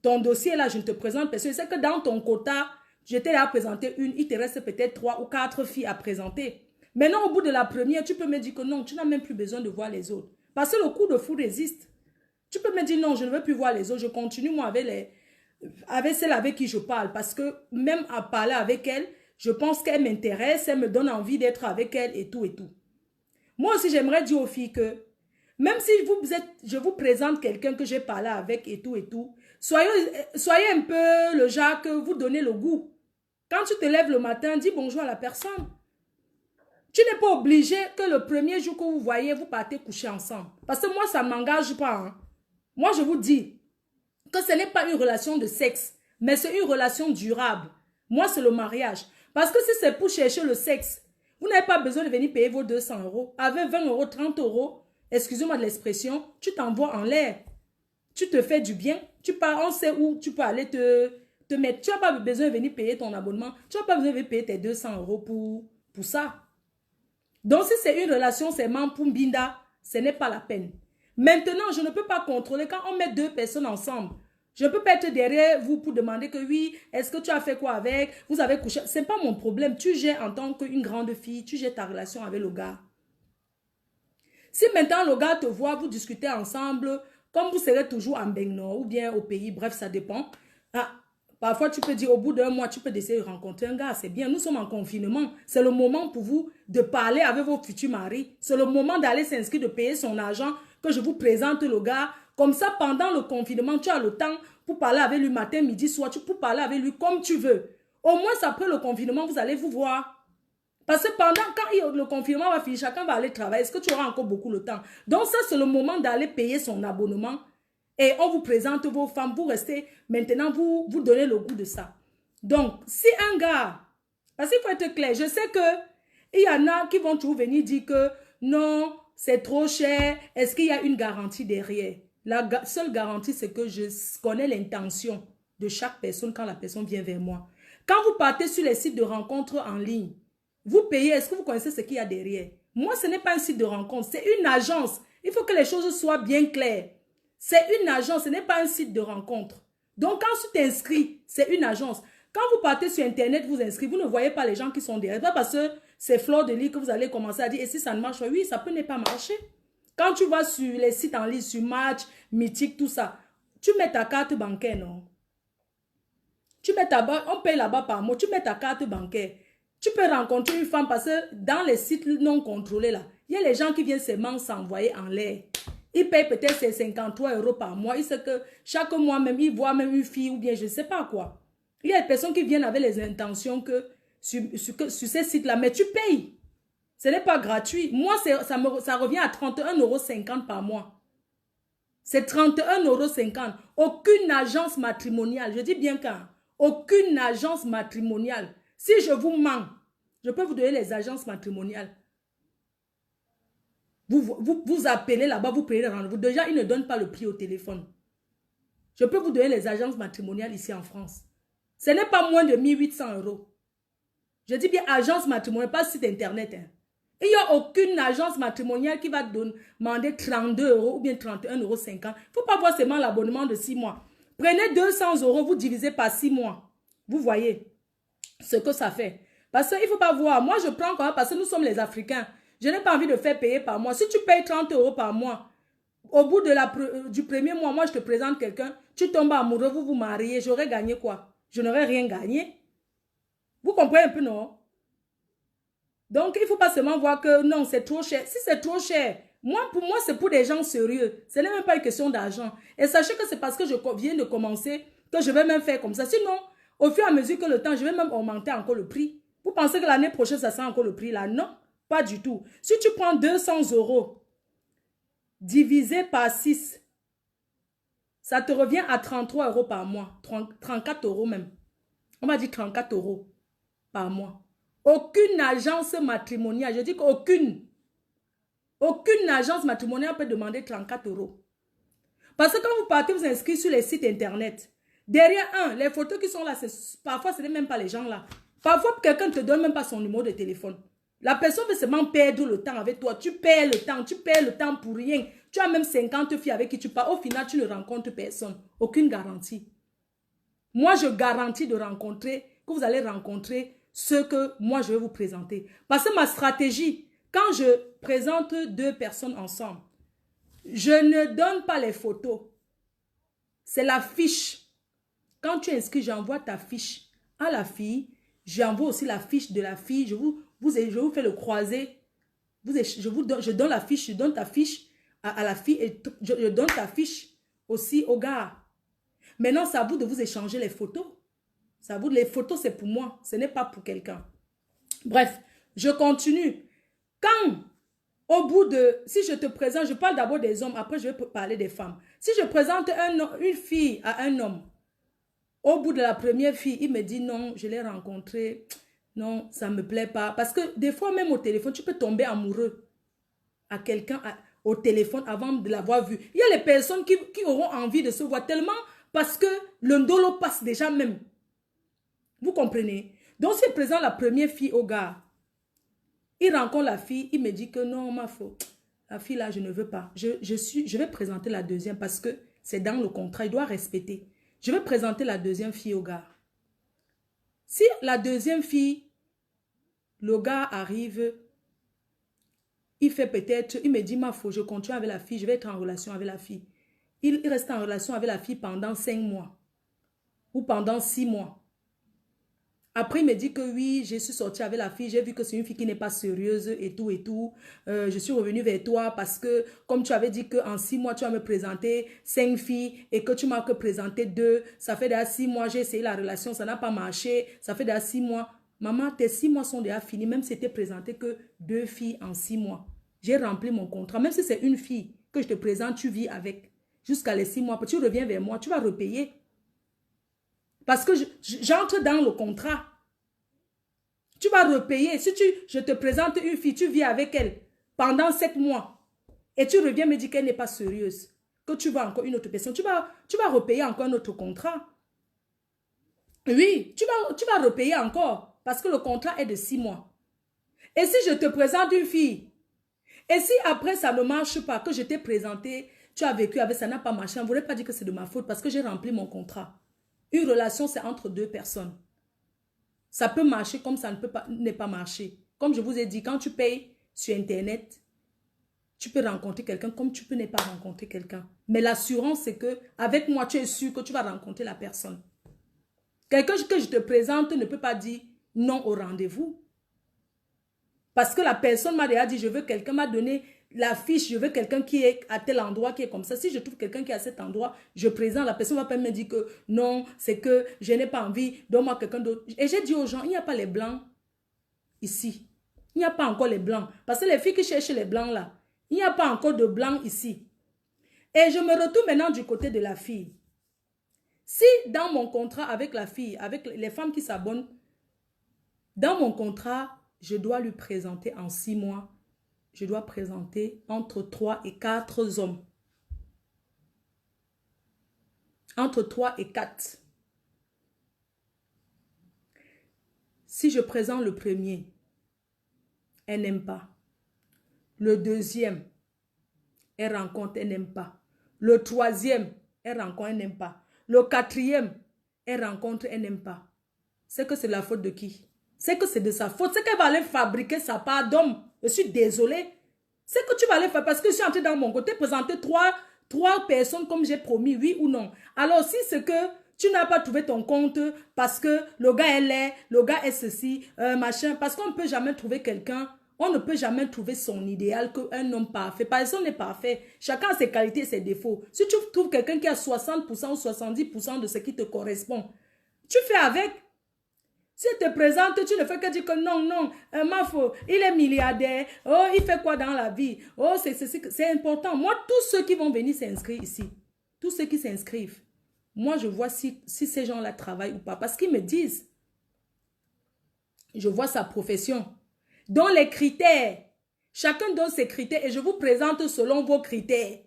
Ton dossier là, je ne te présente personne. C'est que dans ton quota, j'étais là à présenter une, il te reste peut-être 3 ou 4 filles à présenter. Maintenant, au bout de la première, tu peux me dire que non, tu n'as même plus besoin de voir les autres. Parce que le coup de foudre résiste. Tu peux me dire non, je ne veux plus voir les autres. Je continue moi avec celle avec qui je parle. Parce que même à parler avec elle, je pense qu'elle m'intéresse, elle me donne envie d'être avec elle et tout et tout. Moi aussi, j'aimerais dire aux filles que même si je vous présente quelqu'un que j'ai parlé avec et tout, soyez un peu le genre que vous donnez le goût. Quand tu te lèves le matin, dis bonjour à la personne. Tu n'es pas obligé que le premier jour que vous voyez, vous partez coucher ensemble. Parce que moi, ça ne m'engage pas. Hein. Moi, je vous dis que ce n'est pas une relation de sexe, mais c'est une relation durable. Moi, c'est le mariage. Parce que si c'est pour chercher le sexe, vous n'avez pas besoin de venir payer vos 200 €. Avec 20 €, 30 €, excusez-moi de l'expression, tu t'envoies en l'air. Tu te fais du bien. Tu pars, on sait où tu peux aller te mettre. Tu n'as pas besoin de venir payer ton abonnement. Tu n'as pas besoin de payer tes 200 € pour ça. Donc, si c'est une relation seulement pour Mbinda, ce n'est pas la peine. Maintenant, je ne peux pas contrôler quand on met deux personnes ensemble. Je ne peux pas être derrière vous pour demander que oui, est-ce que tu as fait quoi avec? Vous avez couché. Ce n'est pas mon problème. Tu gères en tant qu'une grande fille, tu gères ta relation avec le gars. Si maintenant le gars te voit, vous discutez ensemble, comme vous serez toujours en Benno ou bien au pays, bref, ça dépend. Ah, parfois, tu peux dire au bout d'un mois, tu peux essayer de rencontrer un gars. C'est bien, nous sommes en confinement. C'est le moment pour vous de parler avec vos futurs maris. C'est le moment d'aller s'inscrire, de payer son argent, que je vous présente le gars. Comme ça, pendant le confinement, tu as le temps pour parler avec lui matin, midi, soir. Tu peux parler avec lui comme tu veux. Au moins, après le confinement, vous allez vous voir. Parce que pendant, quand le confinement va finir, chacun va aller travailler. Est-ce que tu auras encore beaucoup de temps? Donc ça, c'est le moment d'aller payer son abonnement. Et on vous présente vos femmes. Vous restez, maintenant, vous donnez le goût de ça. Donc, si un gars, parce qu'il faut être clair, je sais que il y en a qui vont toujours venir dire que non, c'est trop cher. Est-ce qu'il y a une garantie derrière? La seule garantie, c'est que je connais l'intention de chaque personne quand la personne vient vers moi. Quand vous partez sur les sites de rencontres en ligne, vous payez, est-ce que vous connaissez ce qu'il y a derrière? Moi, ce n'est pas un site de rencontre, c'est une agence. Il faut que les choses soient bien claires. C'est une agence, ce n'est pas un site de rencontre. Donc, quand tu t'inscris, c'est une agence. Quand vous partez sur Internet, vous inscrivez, vous ne voyez pas les gens qui sont derrière. Pas parce que c'est fleur de lit que vous allez commencer à dire, et si ça ne marche pas? Oui, ça peut ne pas marcher. Quand tu vas sur les sites en ligne, sur Match, Mythique, tout ça, tu mets ta carte bancaire, non? Tu mets on paye là-bas par mois, tu mets ta carte bancaire. Tu peux rencontrer une femme parce que dans les sites non contrôlés, là, il y a les gens qui viennent seulement s'envoyer en l'air. Ils payent peut-être 53 € par mois. Ils savent que chaque mois même, ils voient même une fille ou bien je ne sais pas quoi. Il y a des personnes qui viennent avec les intentions que sur ces sites-là, mais tu payes. Ce n'est pas gratuit. Moi, ça revient à 31,50 € par mois. C'est 31,50 €. Aucune agence matrimoniale, je dis bien aucune agence matrimoniale. Si je vous mens, je peux vous donner les agences matrimoniales. Vous appelez là-bas, vous payez le rendez-vous. Déjà, ils ne donnent pas le prix au téléphone. Je peux vous donner les agences matrimoniales ici en France. Ce n'est pas moins de 1800 €. Je dis bien agence matrimoniale, pas site internet. Hein. Il n'y a aucune agence matrimoniale qui va demander 32 € ou bien 31,50 €. Il ne faut pas voir seulement l'abonnement de 6 mois. Prenez 200 €, vous divisez par 6 mois. Vous voyez ce que ça fait. Parce qu'il ne faut pas voir. Moi, je prends quand même parce que nous sommes les Africains. Je n'ai pas envie de faire payer par mois. Si tu payes 30 € par mois, au bout du premier mois, moi, je te présente quelqu'un, tu tombes amoureux, vous vous mariez, j'aurais gagné quoi? Je n'aurais rien gagné. Vous comprenez un peu, non? Donc, il ne faut pas seulement voir que non, c'est trop cher. Si c'est trop cher, Moi, pour moi, c'est pour des gens sérieux. Ce n'est même pas une question d'argent. Et sachez que c'est parce que je viens de commencer que je vais même faire comme ça. Sinon, au fur et à mesure que le temps, je vais même augmenter encore le prix. Vous pensez que l'année prochaine, ça sera encore le prix là? Non, pas du tout. Si tu prends 200 € divisé par 6, ça te revient à 33 € par mois. 34 € même. On va dire 34 € par mois. Aucune agence matrimoniale, je dis qu'aucune agence matrimoniale peut demander 34 €. Parce que quand vous partez vous inscrire sur les sites internet, derrière les photos qui sont là, parfois ce n'est même pas les gens là. Parfois quelqu'un ne te donne même pas son numéro de téléphone. La personne veut seulement perdre le temps avec toi. Tu perds le temps pour rien. Tu as même 50 filles avec qui tu pars. Au final, tu ne rencontres personne. Aucune garantie. Moi, je garantis de rencontrer, que vous allez rencontrer ceux que moi, je vais vous présenter. Parce que ma stratégie, quand je présente 2 personnes ensemble, je ne donne pas les photos. C'est la fiche. Quand tu inscris, j'envoie ta fiche à la fille. J'envoie aussi la fiche de la fille. Je vous fais le croisé. Je donne la fiche, je donne ta fiche à la fille et je donne ta fiche aussi au gars. Maintenant, c'est à vous de vous échanger les photos. Les photos, c'est pour moi. Ce n'est pas pour quelqu'un. Bref, je continue. Au bout de... Si je te présente, je parle d'abord des hommes, après je vais parler des femmes. Si je présente une fille à un homme, au bout de la première fille, il me dit non, je l'ai rencontré, non, ça ne me plaît pas. Parce que des fois, même au téléphone, tu peux tomber amoureux à quelqu'un au téléphone avant de l'avoir vu. Il y a les personnes qui auront envie de se voir tellement parce que le ndolo passe déjà même. Vous comprenez? Donc, si je présente la première fille au gars, il rencontre la fille, il me dit que non, ma faute. La fille là, je ne veux pas. Je vais présenter la deuxième parce que c'est dans le contrat, il doit respecter. Je vais présenter la deuxième fille au gars. Si la deuxième fille, le gars arrive, il fait peut-être, il me dit, ma faute, je continue avec la fille, je vais être en relation avec la fille. Il reste en relation avec la fille pendant 5 mois ou pendant 6 mois. Après, il me dit que oui, je suis sortie avec la fille, j'ai vu que c'est une fille qui n'est pas sérieuse et tout et tout. Je suis revenue vers toi parce que, comme tu avais dit qu'en 6 mois, tu vas me présenter 5 filles et que tu m'as que présenté 2. Ça fait déjà 6 mois, j'ai essayé la relation, ça n'a pas marché. Ça fait déjà 6 mois. Maman, tes 6 mois sont déjà finis, même si c'était présenté que 2 filles en 6 mois. J'ai rempli mon contrat. Même si c'est une fille que je te présente, tu vis avec jusqu'à les 6 mois. Tu reviens vers moi, tu vas repayer. Parce que j'entre dans le contrat. Tu vas repayer. Si je te présente une fille, tu vis avec elle pendant 7 mois. Et tu reviens me dire qu'elle n'est pas sérieuse. Que tu vas encore une autre personne. Tu vas repayer encore un autre contrat. Oui, tu vas repayer encore. Parce que le contrat est de 6 mois. Et si je te présente une fille, et si après ça ne marche pas, que je t'ai présenté, tu as vécu avec ça, n'a pas marché, on ne voudrait pas dire que c'est de ma faute parce que j'ai rempli mon contrat. Une relation, c'est entre 2 personnes. Ça peut marcher comme ça ne pas marcher. Comme je vous ai dit, quand tu payes sur Internet, tu peux rencontrer quelqu'un comme tu peux ne pas rencontrer quelqu'un. Mais l'assurance, c'est que avec moi, tu es sûr que tu vas rencontrer la personne. Quelqu'un que je te présente ne peut pas dire non au rendez-vous. Parce que la personne m'a déjà dit, je veux quelqu'un, m'a donné la fiche, je veux quelqu'un qui est à tel endroit, qui est comme ça. Si je trouve quelqu'un qui est à cet endroit, je présente, la personne va pas me dire que non, c'est que je n'ai pas envie, donne-moi quelqu'un d'autre. Et j'ai dit aux gens, il n'y a pas les blancs ici. Il n'y a pas encore les blancs. Parce que les filles qui cherchent les blancs là, il n'y a pas encore de blancs ici. Et je me retourne maintenant du côté de la fille. Si dans mon contrat avec la fille, avec les femmes qui s'abonnent, dans mon contrat, je dois lui présenter en 6 mois, je dois présenter entre 3 et 4 hommes. Entre 3 et 4. Si je présente le premier, elle n'aime pas. Le deuxième, elle rencontre, elle n'aime pas. Le troisième, elle rencontre, elle n'aime pas. Le quatrième, elle rencontre, elle n'aime pas. C'est que c'est la faute de qui? C'est que c'est de sa faute. C'est qu'elle va aller fabriquer sa part d'homme. Je suis désolée. C'est que tu vas aller faire parce que je suis entrée dans mon côté présenter trois personnes comme j'ai promis, oui ou non. Alors si c'est que tu n'as pas trouvé ton compte parce que le gars est laid, le gars est ceci, machin, parce qu'on ne peut jamais trouver quelqu'un. On ne peut jamais trouver son idéal qu'un homme parfait. Personne n'est parfait. Chacun a ses qualités et ses défauts. Si tu trouves quelqu'un qui a 60% ou 70% de ce qui te correspond, tu fais avec. Si elle te présente, tu ne fais que dire que non, non, il est milliardaire, oh, il fait quoi dans la vie, oh, c'est important. Moi, tous ceux qui vont venir s'inscrire ici, tous ceux qui s'inscrivent, moi, je vois si ces gens-là travaillent ou pas, parce qu'ils me disent, je vois sa profession, dont les critères, chacun donne ses critères et je vous présente selon vos critères.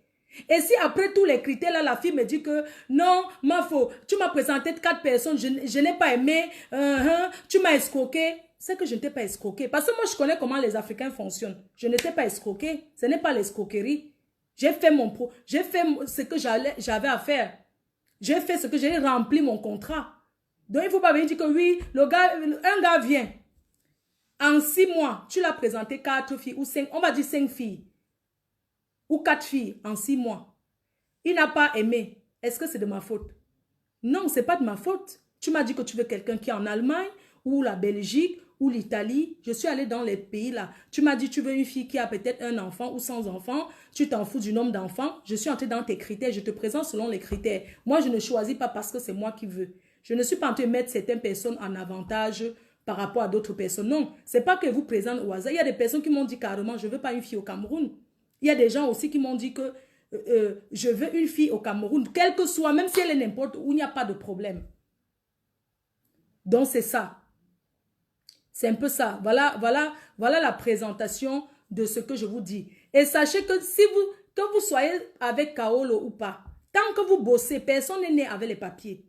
Et si après tous les critères là, la fille me dit que non, tu m'as présenté 4 personnes, je n'ai pas aimé, tu m'as escroqué, c'est que je ne t'ai pas escroqué. Parce que moi je connais comment les Africains fonctionnent. Je ne t'ai pas escroqué, ce n'est pas l'escroquerie. J'ai fait ce que j'avais à faire. J'ai fait ce que j'ai rempli mon contrat. Donc il ne faut pas venir dire que oui, un gars vient. En 6 mois, tu l'as présenté 4 filles ou 5, on va dire 5 filles. Ou 4 filles en 6 mois. Il n'a pas aimé. Est-ce que c'est de ma faute? Non, ce n'est pas de ma faute. Tu m'as dit que tu veux quelqu'un qui est en Allemagne, ou la Belgique, ou l'Italie. Je suis allée dans les pays là. Tu m'as dit tu veux une fille qui a peut-être un enfant ou sans enfant. Tu t'en fous du nombre d'enfants. Je suis entrée dans tes critères. Je te présente selon les critères. Moi, je ne choisis pas parce que c'est moi qui veux. Je ne suis pas en train de mettre certaines personnes en avantage par rapport à d'autres personnes. Non, ce n'est pas que je vous présente au hasard. Il y a des personnes qui m'ont dit carrément, je ne veux pas une fille au Cameroun. Il y a des gens aussi qui m'ont dit que je veux une fille au Cameroun, quelle que soit, même si elle est n'importe où, il n'y a pas de problème. Donc c'est ça. C'est un peu ça. Voilà la présentation de ce que je vous dis. Et sachez que que vous soyez avec Kaolo ou pas, tant que vous bossez, personne n'est né avec les papiers.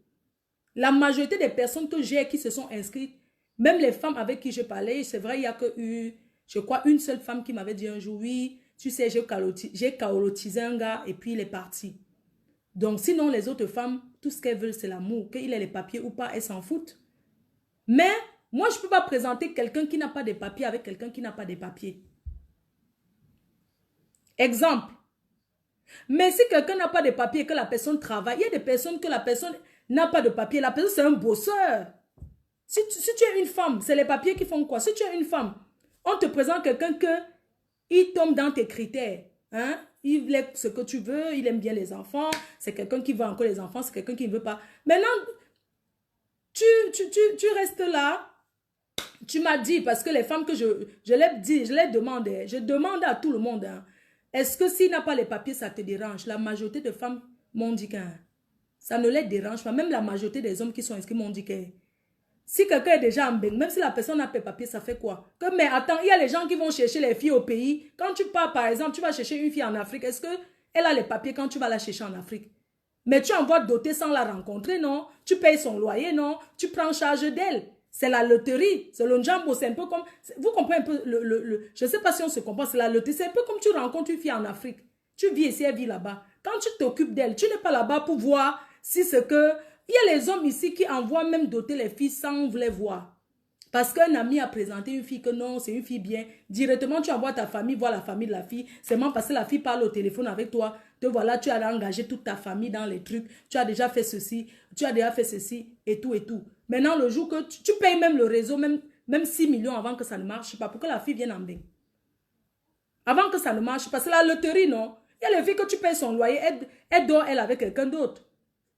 La majorité des personnes que j'ai qui se sont inscrites, même les femmes avec qui je parlais, c'est vrai, il n'y a que je crois une seule femme qui m'avait dit un jour, oui, tu sais, j'ai caolotisé un gars et puis il est parti. Donc, sinon, les autres femmes, tout ce qu'elles veulent, c'est l'amour. Qu'il ait les papiers ou pas, elles s'en foutent. Mais, moi, je ne peux pas présenter quelqu'un qui n'a pas de papiers avec quelqu'un qui n'a pas de papiers. Exemple. Mais si quelqu'un n'a pas de papiers et que la personne travaille, il y a des personnes que la personne n'a pas de papiers. La personne, c'est un bosseur. Si tu es une femme, c'est les papiers qui font quoi? Si tu es une femme, on te présente quelqu'un il tombe dans tes critères. Hein? Il est ce que tu veux, il aime bien les enfants, c'est quelqu'un qui veut encore les enfants, c'est quelqu'un qui ne veut pas. Maintenant, tu restes là. Tu m'as dit, parce que les femmes que je l'ai dit, je les demandais, je demande à tout le monde, hein, est-ce que s'il n'a pas les papiers, ça te dérange? La majorité de femmes m'ont dit que ça ne les dérange pas. Même la majorité des hommes qui sont inscrits m'ont dit que si quelqu'un est déjà en bain, même si la personne n'a pas de papier, ça fait quoi? Mais attends, il y a les gens qui vont chercher les filles au pays. Quand tu pars, par exemple, tu vas chercher une fille en Afrique, est-ce qu'elle a les papiers quand tu vas la chercher en Afrique? Mais tu envoies doter sans la rencontrer, non? Tu payes son loyer, non? Tu prends charge d'elle. C'est la loterie. C'est le njambo, c'est un peu comme... Vous comprenez un peu je ne sais pas si on se comprend, c'est la loterie. C'est un peu comme tu rencontres une fille en Afrique. Tu vis ici, elle vit là-bas. Quand tu t'occupes d'elle, tu n'es pas là-bas pour voir si ce que... Il y a les hommes ici qui envoient même doter les filles sans les voir. Parce qu'un ami a présenté une fille que non, c'est une fille bien. Directement, tu envoies ta famille, voir la famille de la fille. C'est même parce que la fille parle au téléphone avec toi. Te voilà, tu as engagé toute ta famille dans les trucs. Tu as déjà fait ceci, tu as déjà fait ceci et tout et tout. Maintenant, le jour que tu payes même le réseau, même 6 millions avant que ça ne marche pas, pour que la fille vienne en bain. Avant que ça ne marche pas, c'est la loterie, non? Il y a les filles que tu payes son loyer, elle dort, elle, avec quelqu'un d'autre.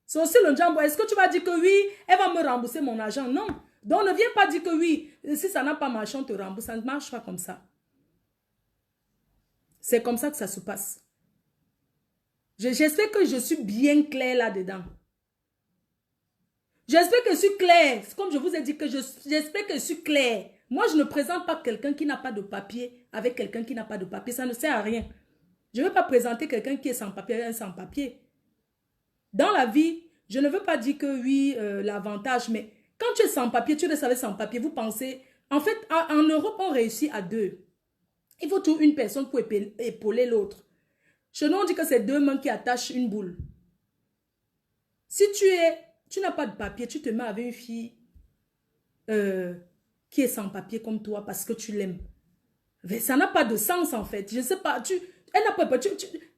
C'est aussi le jambo. Est-ce que tu vas dire que oui, elle va me rembourser mon argent? Non. Donc, ne viens pas dire que oui, si ça n'a pas marché, on te rembourse. Ça ne marche pas comme ça. C'est comme ça que ça se passe. J'espère que je suis bien claire là-dedans. J'espère que je suis claire. Comme je vous ai dit, que j'espère que je suis claire. Moi, je ne présente pas quelqu'un qui n'a pas de papier avec quelqu'un qui n'a pas de papier. Ça ne sert à rien. Je ne veux pas présenter quelqu'un qui est sans papier avec un sans papier. Dans la vie, je ne veux pas dire que oui, l'avantage, mais quand tu es sans papier, tu restes avec sans papier, vous pensez... En fait, en Europe, on réussit à 2. Il faut toujours une personne pour épauler l'autre. Chez nous, on dit que c'est 2 mains qui attachent une boule. Si tu n'as pas de papier, tu te mets avec une fille qui est sans papier comme toi parce que tu l'aimes. Ça n'a pas de sens en fait. Je ne sais pas, elle n'a pas de papier.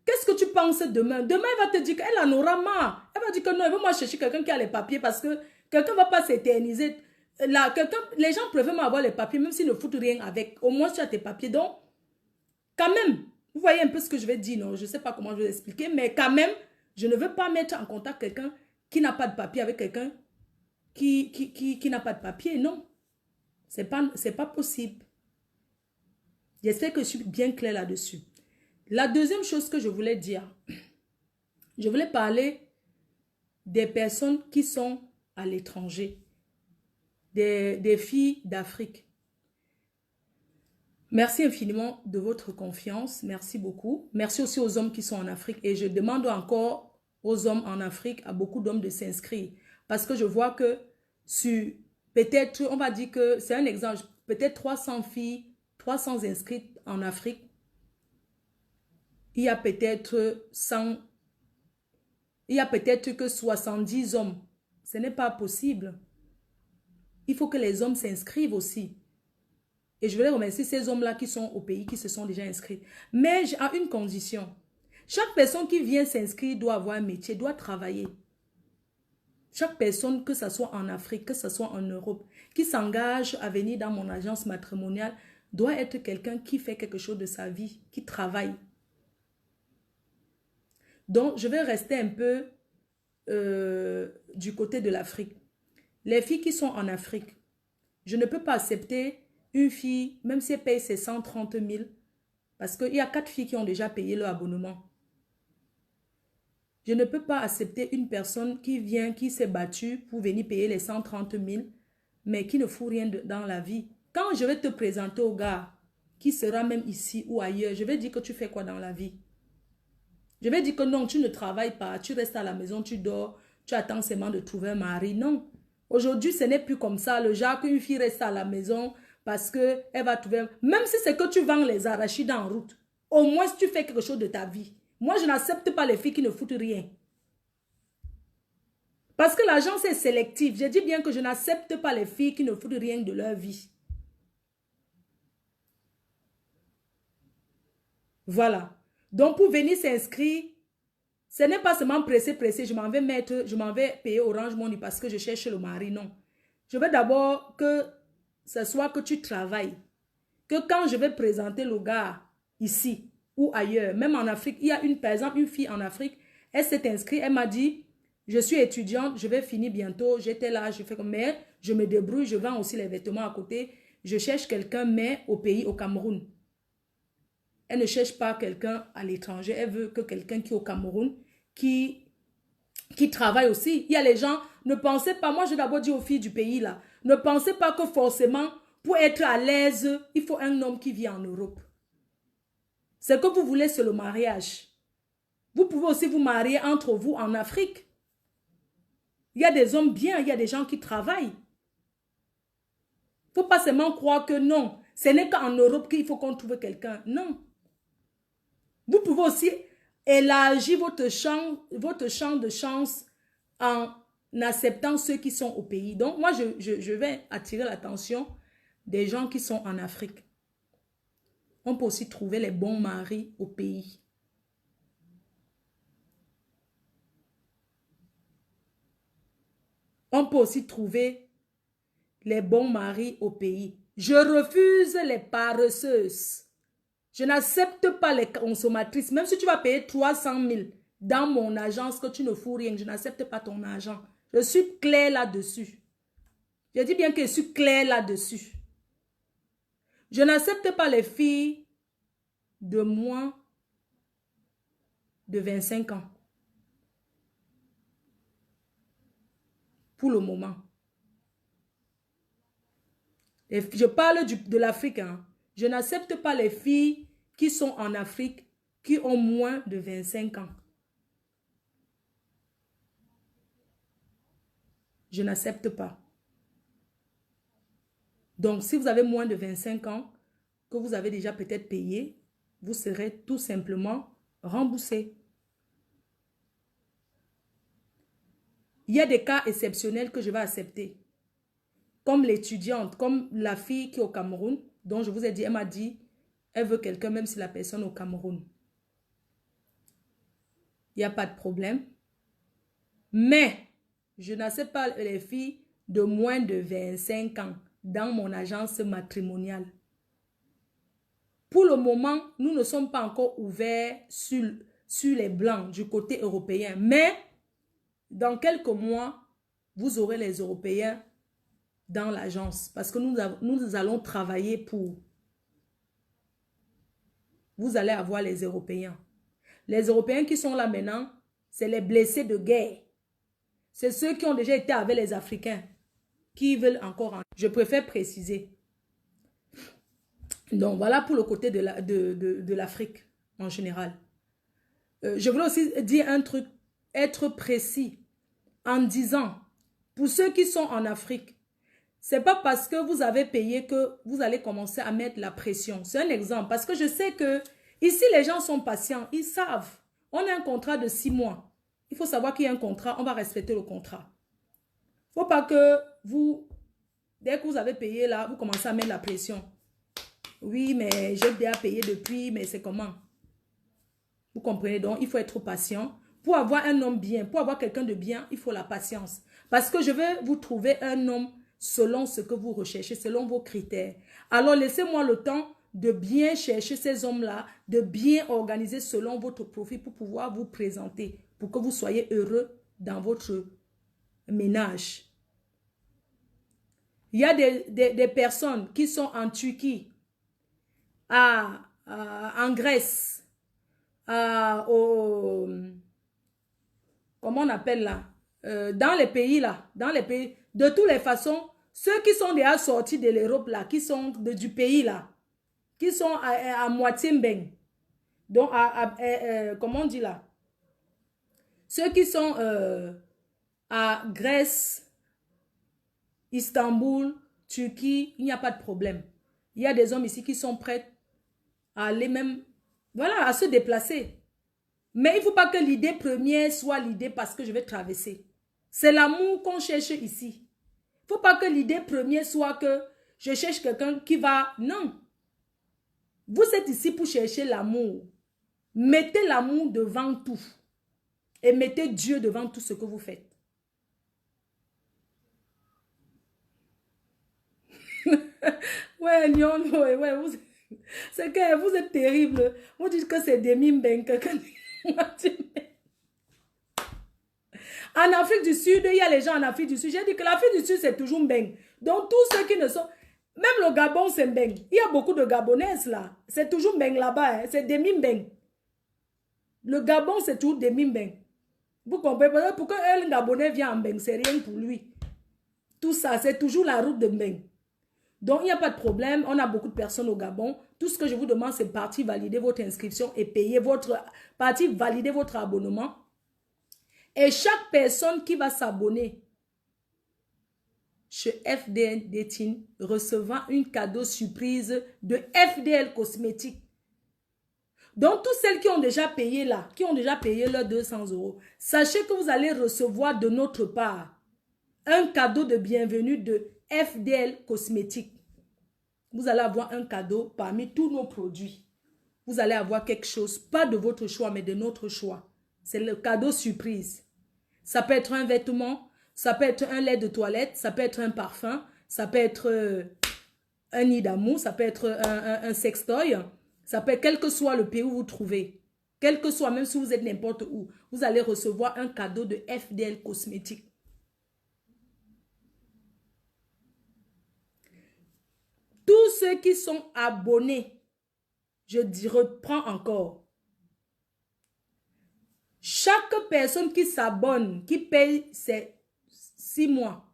Qu'est-ce que tu penses demain? Demain, elle va te dire qu'elle en aura marre. Elle va dire que non, elle va moi chercher quelqu'un qui a les papiers parce que quelqu'un ne va pas s'éterniser. Là, les gens préfèrent avoir les papiers, même s'ils ne foutent rien avec. Au moins, tu as tes papiers. Donc, quand même, vous voyez un peu ce que je vais dire, non? Je ne sais pas comment je vais l'expliquer, mais quand même, je ne veux pas mettre en contact quelqu'un qui n'a pas de papier avec quelqu'un qui n'a pas de papier. Non, c'est pas possible. J'espère que je suis bien claire là-dessus. La deuxième chose que je voulais dire, je voulais parler des personnes qui sont à l'étranger, des filles d'Afrique. Merci infiniment de votre confiance. Merci beaucoup. Merci aussi aux hommes qui sont en Afrique. Et je demande encore aux hommes en Afrique, à beaucoup d'hommes de s'inscrire. Parce que je vois que sur peut-être, on va dire que c'est un exemple, peut-être 300 filles, 300 inscrites en Afrique. Il y a peut-être 100, il y a peut-être que 70 hommes. Ce n'est pas possible. Il faut que les hommes s'inscrivent aussi. Et je voulais remercier ces hommes-là qui sont au pays, qui se sont déjà inscrits. Mais à une condition. Chaque personne qui vient s'inscrire doit avoir un métier, doit travailler. Chaque personne, que ce soit en Afrique, que ce soit en Europe, qui s'engage à venir dans mon agence matrimoniale, doit être quelqu'un qui fait quelque chose de sa vie, qui travaille. Donc, je vais rester un peu du côté de l'Afrique. Les filles qui sont en Afrique, je ne peux pas accepter une fille, même si elle paye ses 130 000, parce qu'il y a 4 filles qui ont déjà payé leur abonnement. Je ne peux pas accepter une personne qui vient, qui s'est battue pour venir payer les 130 000, mais qui ne fout rien dans la vie. Quand je vais te présenter au gars, qui sera même ici ou ailleurs, je vais dire que tu fais quoi dans la vie? Je vais dire que non, tu ne travailles pas, tu restes à la maison, tu dors, tu attends seulement de trouver un mari. Non. Aujourd'hui, ce n'est plus comme ça. Le genre qu'une fille reste à la maison parce qu'elle va trouver... Même si c'est que tu vends les arachides en route, au moins tu fais quelque chose de ta vie. Moi, je n'accepte pas les filles qui ne foutent rien. Parce que l'agence est sélective. Je dis bien que je n'accepte pas les filles qui ne foutent rien de leur vie. Voilà. Donc, pour venir s'inscrire, ce n'est pas seulement pressé, je m'en vais payer Orange Money parce que je cherche le mari, non. Je veux d'abord que ce soit que tu travailles. Que quand je vais présenter le gars ici ou ailleurs, même en Afrique, il y a par exemple, une fille en Afrique, elle s'est inscrite, elle m'a dit, je suis étudiante, je vais finir bientôt, j'étais là, je fais comme, mais je me débrouille, je vends aussi les vêtements à côté, je cherche quelqu'un, mais au pays, au Cameroun. Elle ne cherche pas quelqu'un à l'étranger. Elle veut que quelqu'un qui est au Cameroun, qui travaille aussi. Il y a les gens, ne pensez pas, moi je d'abord dire aux filles du pays là, ne pensez pas que forcément, pour être à l'aise, il faut un homme qui vit en Europe. Ce que vous voulez, c'est le mariage. Vous pouvez aussi vous marier entre vous en Afrique. Il y a des hommes bien, il y a des gens qui travaillent. Il ne faut pas seulement croire que non, ce n'est qu'en Europe qu'il faut qu'on trouve quelqu'un. Non. Vous pouvez aussi élargir votre champ de chance en acceptant ceux qui sont au pays. Donc, moi, je vais attirer l'attention des gens qui sont en Afrique. On peut aussi trouver les bons maris au pays. On peut aussi trouver les bons maris au pays. Je refuse les paresseuses. Je n'accepte pas les consommatrices. Même si tu vas payer 300 000 dans mon agence, que tu ne fous rien, je n'accepte pas ton argent. Je suis claire là-dessus. Je dis bien que je suis claire là-dessus. Je n'accepte pas les filles de moins de 25 ans. Pour le moment. Je parle de l'Afrique. Hein. Je n'accepte pas les filles qui sont en Afrique qui ont moins de 25 ans. Je n'accepte pas. Donc, si vous avez moins de 25 ans, que vous avez déjà peut-être payé, vous serez tout simplement remboursé. Il y a des cas exceptionnels que je vais accepter. Comme l'étudiante, comme la fille qui est au Cameroun, dont je vous ai dit, elle m'a dit, elle veut quelqu'un même si la personne est au Cameroun. Il n'y a pas de problème. Mais, je n'accepte pas les filles de moins de 25 ans dans mon agence matrimoniale. Pour le moment, nous ne sommes pas encore ouverts sur les blancs du côté européen. Mais dans quelques mois, vous aurez les Européens dans l'agence. Parce que nous allons travailler pour. Vous allez avoir les Européens. Les Européens qui sont là maintenant, c'est les blessés de guerre. C'est ceux qui ont déjà été avec les Africains. Qui veulent encore. Je préfère préciser. Donc, voilà pour le côté de l'Afrique en général. Je voulais aussi dire un truc, être précis en disant, pour ceux qui sont en Afrique, c'est pas parce que vous avez payé que vous allez commencer à mettre la pression. C'est un exemple, parce que je sais que ici, les gens sont patients, ils savent. On a un contrat de 6 mois. Il faut savoir qu'il y a un contrat, on va respecter le contrat. Il ne faut pas que vous, dès que vous avez payé là, vous commencez à mettre la pression. Oui, mais j'ai déjà payé depuis, mais c'est comment? Vous comprenez donc, il faut être patient. Pour avoir un homme bien, pour avoir quelqu'un de bien, il faut la patience. Parce que je vais vous trouver un homme selon ce que vous recherchez, selon vos critères. Alors, laissez-moi le temps de bien chercher ces hommes-là, de bien organiser selon votre profil pour pouvoir vous présenter, pour que vous soyez heureux dans votre ménage. Il y a des personnes qui sont en Turquie, en Grèce, comment on appelle là, dans les pays là, de toutes les façons, ceux qui sont déjà sortis de l'Europe là, qui sont du pays là, qui sont à moitié mbeng, donc comment on dit là, ceux qui sont à Grèce, Istanbul, Turquie, il n'y a pas de problème. Il y a des hommes ici qui sont prêts à aller même, voilà, à se déplacer. Mais il ne faut pas que l'idée première soit l'idée parce que je vais traverser. C'est l'amour qu'on cherche ici. Il ne faut pas que l'idée première soit que je cherche quelqu'un qui va... Non. Vous êtes ici pour chercher l'amour. Mettez l'amour devant tout. Et mettez Dieu devant tout ce que vous faites. Ouais, Lyon, ouais, c'est que vous êtes terrible. Vous dites que c'est des mimbeng. En Afrique du Sud, il y a les gens en Afrique du Sud. J'ai dit que l'Afrique du Sud, c'est toujours mbeng. Donc, tous ceux qui ne sont... Même le Gabon, c'est mbeng. Il y a beaucoup de Gabonaises là. C'est toujours mbeng là-bas. Hein. C'est des mimbeng. Le Gabon, c'est toujours des mimbeng. Vous comprenez? Pourquoi un Gabonais vient en mbeng, c'est rien pour lui. Tout ça, c'est toujours la route de mbeng. Donc, il n'y a pas de problème. On a beaucoup de personnes au Gabon. Tout ce que je vous demande, c'est partir valider votre inscription et payer partir valider votre abonnement. Et chaque personne qui va s'abonner chez FDL Dating recevra une cadeau surprise de FDL Cosmétiques. Donc, toutes celles qui ont déjà payé là, qui ont déjà payé leurs 200 €, sachez que vous allez recevoir de notre part un cadeau de bienvenue de FDL Cosmétiques. Vous allez avoir un cadeau parmi tous nos produits. Vous allez avoir quelque chose, pas de votre choix, mais de notre choix. C'est le cadeau surprise. Ça peut être un vêtement, ça peut être un lait de toilette, ça peut être un parfum, ça peut être un nid d'amour, ça peut être un sextoy, ça peut être quel que soit le pays où vous vous trouvez. Quel que soit, même si vous êtes n'importe où, vous allez recevoir un cadeau de FDL Cosmétiques. Tous ceux qui sont abonnés, je reprends encore. Chaque personne qui s'abonne, qui paye ses 6 mois,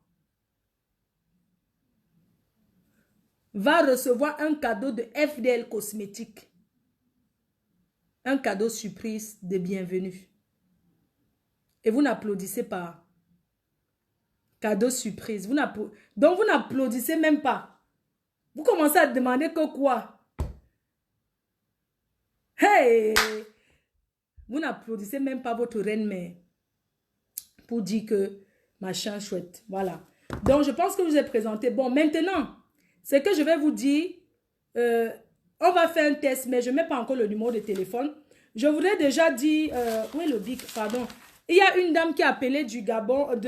va recevoir un cadeau de FDL Cosmétiques. Un cadeau surprise de bienvenue. Et vous n'applaudissez pas. Cadeau surprise. Donc vous n'applaudissez même pas. Vous commencez à demander que quoi? Hey! Vous n'applaudissez même pas votre reine-mère pour dire que machin chouette. Voilà. Donc, je pense que je vous ai présenté. Bon, maintenant, c'est que je vais vous dire, on va faire un test, mais je ne mets pas encore le numéro de téléphone. Je voudrais déjà dire, où est le bic? Pardon. Il y a une dame qui a appelé du Gabon,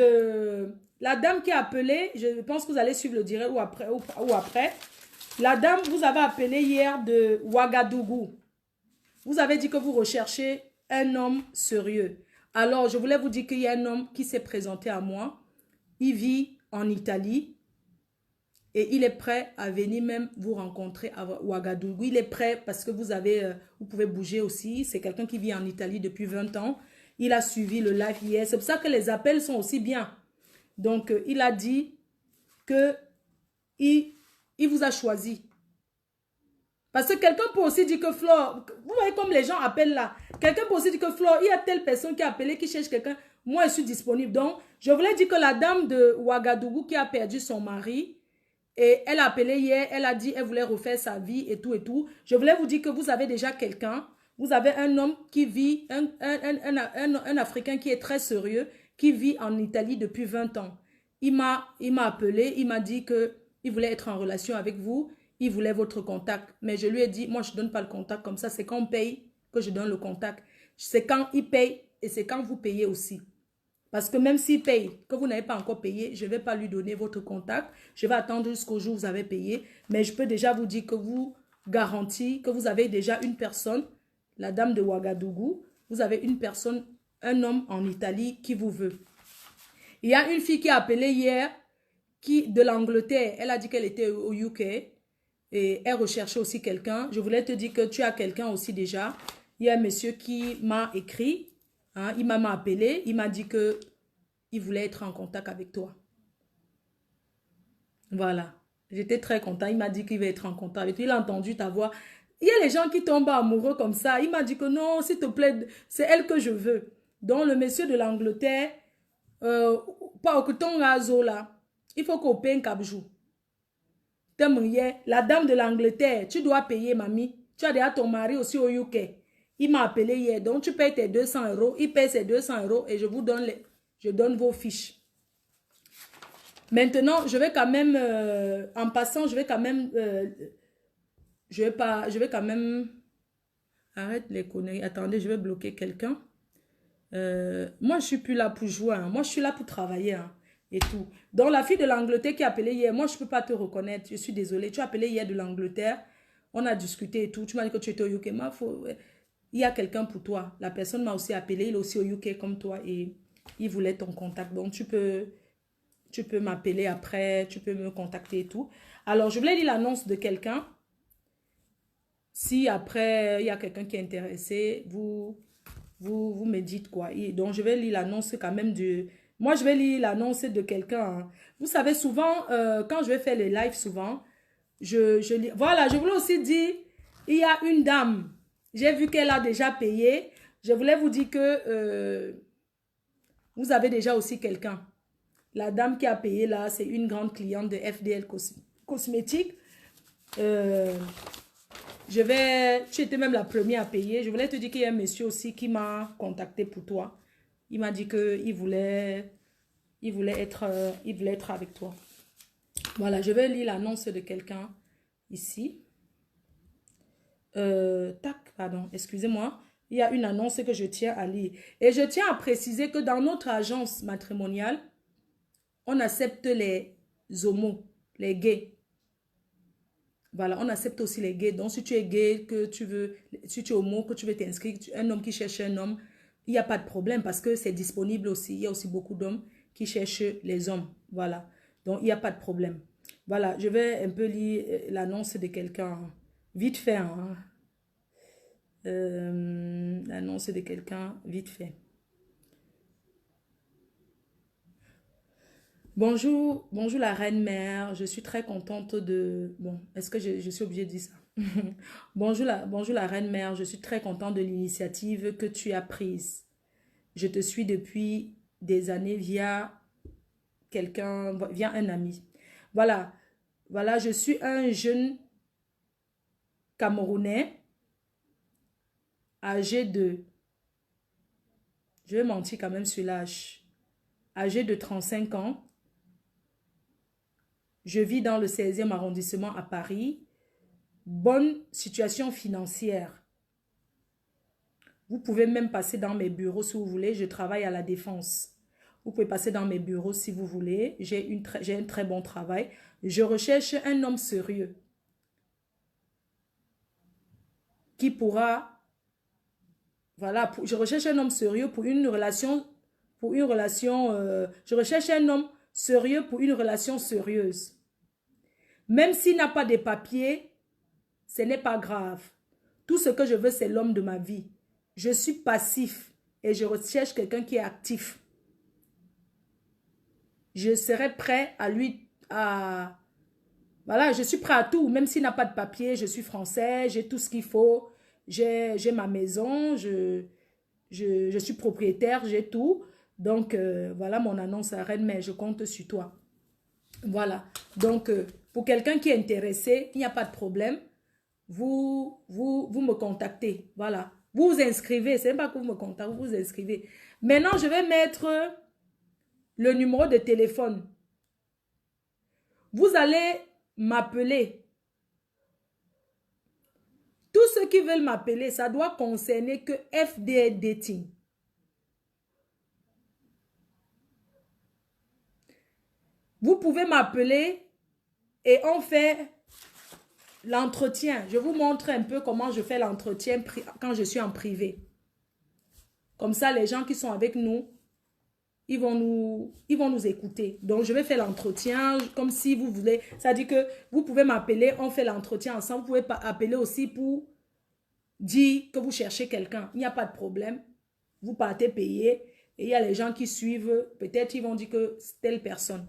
la dame qui a appelé, je pense que vous allez suivre le direct ou après. Ou après. La dame, vous avez appelé hier de Ouagadougou. Vous avez dit que vous recherchez un homme sérieux. Alors, je voulais vous dire qu'il y a un homme qui s'est présenté à moi. Il vit en Italie et il est prêt à venir même vous rencontrer à Ouagadougou. Il est prêt parce que vous pouvez bouger aussi. C'est quelqu'un qui vit en Italie depuis 20 ans. Il a suivi le live hier. C'est pour ça que les appels sont aussi bien. Donc, il a dit que il vous a choisi. Parce que quelqu'un peut aussi dire que Flore, vous voyez comme les gens appellent là. Quelqu'un peut aussi dire que Flore, il y a telle personne qui a appelé, qui cherche quelqu'un. Moi, je suis disponible. Donc, je voulais dire que la dame de Ouagadougou qui a perdu son mari, et elle a appelé hier, elle a dit qu'elle voulait refaire sa vie et tout et tout. Je voulais vous dire que vous avez déjà quelqu'un. Vous avez un homme qui vit, un Africain qui est très sérieux, qui vit en Italie depuis 20 ans. Il m'a appelé, il m'a dit qu'il voulait être en relation avec vous. Il voulait votre contact. Mais je lui ai dit, moi, je ne donne pas le contact comme ça. C'est quand on paye que je donne le contact. C'est quand il paye et c'est quand vous payez aussi. Parce que même s'il paye, que vous n'avez pas encore payé, je ne vais pas lui donner votre contact. Je vais attendre jusqu'au jour où vous avez payé. Mais je peux déjà vous dire que vous garantis que vous avez déjà une personne, la dame de Ouagadougou, vous avez une personne, un homme en Italie qui vous veut. Il y a une fille qui a appelé hier, de l'Angleterre. Elle a dit qu'elle était au UK. Et elle recherchait aussi quelqu'un. Je voulais te dire que tu as quelqu'un aussi déjà. Il y a un monsieur qui m'a écrit. Hein, il m'a appelé. Il m'a dit qu'il voulait être en contact avec toi. Voilà. J'étais très content. Il m'a dit qu'il va être en contact avec toi. Il a entendu ta voix. Il y a les gens qui tombent amoureux comme ça. Il m'a dit que non, s'il te plaît, c'est elle que je veux. Donc le monsieur de l'Angleterre, pas au ton gazo là, il faut qu'on paye un capjou. La dame de l'Angleterre, tu dois payer, mamie. Tu as déjà ton mari aussi au UK. Il m'a appelé hier. Donc, tu payes tes 200 €. Il paye ses 200 € et je vous donne je donne vos fiches. Maintenant, je vais quand même, en passant, je vais quand même, je vais quand même, arrête les conneries. Attendez, je vais bloquer quelqu'un. Moi, je suis plus là pour jouer. Hein. Moi, je suis là pour travailler. Hein. Et tout. Donc, la fille de l'Angleterre qui a appelé hier, moi, je ne peux pas te reconnaître. Je suis désolée. Tu as appelé hier de l'Angleterre. On a discuté et tout. Tu m'as dit que tu étais au UK. Il y a quelqu'un pour toi. La personne m'a aussi appelé. Il est aussi au UK comme toi et il voulait ton contact. Donc, tu peux m'appeler après. Tu peux me contacter et tout. Alors, je voulais lire l'annonce de quelqu'un. Si après, il y a quelqu'un qui est intéressé, vous me dites quoi. Et donc, je vais lire l'annonce quand même de... Moi, je vais lire l'annonce de quelqu'un. Hein. Vous savez, souvent, quand je vais faire les lives, souvent, je lis. Voilà, je voulais aussi dire, il y a une dame. J'ai vu qu'elle a déjà payé. Je voulais vous dire que vous avez déjà aussi quelqu'un. La dame qui a payé là, c'est une grande cliente de FDL Cosmétiques. Tu étais même la première à payer. Je voulais te dire qu'il y a un monsieur aussi qui m'a contacté pour toi. Il m'a dit qu'il voulait être avec toi. Voilà, je vais lire l'annonce de quelqu'un ici. Pardon, excusez-moi. Il y a une annonce que je tiens à lire. Et je tiens à préciser que dans notre agence matrimoniale, on accepte les homos, les gays. Voilà, on accepte aussi les gays. Donc, si tu es gay, si tu es homo, que tu veux t'inscrire, un homme qui cherche un homme, il n'y a pas de problème parce que c'est disponible aussi. Il y a aussi beaucoup d'hommes qui cherchent les hommes. Voilà. Donc, il n'y a pas de problème. Voilà, je vais un peu lire l'annonce de quelqu'un. Vite fait. Hein. L'annonce de quelqu'un, vite fait. Bonjour, bonjour la reine-mère. Je suis très contente de... Bon, est-ce que je suis obligée de dire ça? Bonjour la reine-mère. Je suis très contente de l'initiative que tu as prise. Je te suis depuis des années via un ami. Voilà, je suis un jeune Camerounais âgé de... Je vais mentir quand même sur l'âge. Âgé de 35 ans. Je vis dans le 16e arrondissement à Paris. Bonne situation financière. Vous pouvez même passer dans mes bureaux si vous voulez. Je travaille à la Défense. Vous pouvez passer dans mes bureaux si vous voulez. J'ai un très bon travail. Je recherche un homme sérieux qui pourra... Voilà, je recherche un homme sérieux pour une relation... je recherche un homme sérieux pour une relation sérieuse. Même s'il n'a pas de papiers, ce n'est pas grave. Tout ce que je veux, c'est l'homme de ma vie. Je suis passif et je recherche quelqu'un qui est actif. Je serai prêt à lui... Voilà, je suis prêt à tout. Même s'il n'a pas de papier, je suis français, j'ai tout ce qu'il faut. J'ai ma maison, je suis propriétaire, j'ai tout. Donc, voilà mon annonce à Reine, mais je compte sur toi. Voilà. Donc, pour quelqu'un qui est intéressé, il n'y a pas de problème. Vous me contactez. Voilà. Vous vous inscrivez. C'est même pas que vous me contactez, vous vous inscrivez. Maintenant, je vais mettre le numéro de téléphone. Vous allez m'appeler. Tous ceux qui veulent m'appeler, ça doit concerner que FDA Dating. Vous pouvez m'appeler et on fait l'entretien. Je vous montre un peu comment je fais l'entretien quand je suis en privé. Comme ça, les gens qui sont avec nous, ils vont nous écouter. Donc, je vais faire l'entretien comme si vous voulez. Ça dit que vous pouvez m'appeler, on fait l'entretien ensemble. Vous pouvez appeler aussi pour dire que vous cherchez quelqu'un. Il n'y a pas de problème. Vous partez payer et il y a les gens qui suivent. Peut-être ils vont dire que c'est telle personne.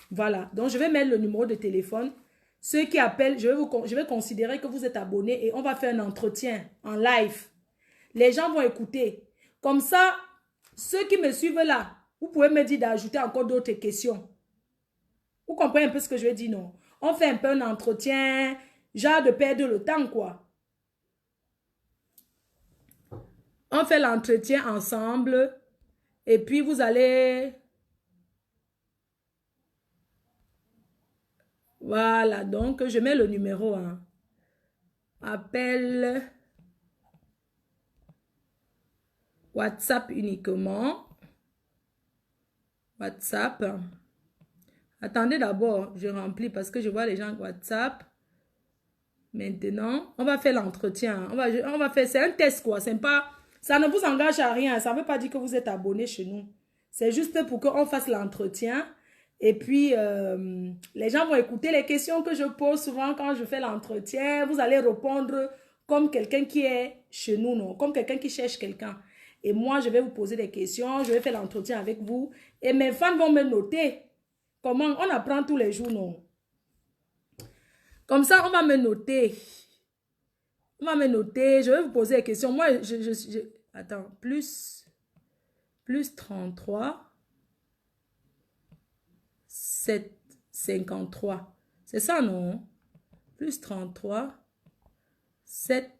Voilà. Donc, je vais mettre le numéro de téléphone. Ceux qui appellent, je vais considérer que vous êtes abonnés et on va faire un entretien en live. Les gens vont écouter. Comme ça, ceux qui me suivent là, vous pouvez me dire d'ajouter encore d'autres questions. Vous comprenez un peu ce que je veux dire, non? On fait un peu un entretien, genre de perdre le temps, quoi. On fait l'entretien ensemble et puis vous allez... Voilà, donc je mets le numéro. Hein. Appel WhatsApp uniquement. WhatsApp. Attendez d'abord, je remplis parce que je vois les gens WhatsApp. Maintenant, on va faire l'entretien. On va faire, c'est un test quoi. C'est pas, ça ne vous engage à rien. Ça ne veut pas dire que vous êtes abonné chez nous. C'est juste pour qu'on fasse l'entretien. Et puis, les gens vont écouter les questions que je pose souvent quand je fais l'entretien. Vous allez répondre comme quelqu'un qui est chez nous, non? Comme quelqu'un qui cherche quelqu'un. Et moi, je vais vous poser des questions. Je vais faire l'entretien avec vous. Et mes fans vont me noter. Comment? On apprend tous les jours, non? Comme ça, on va me noter. On va me noter. Je vais vous poser des questions. Moi, attends. Plus 33... 7, 53. C'est ça, non? Plus 33, 7,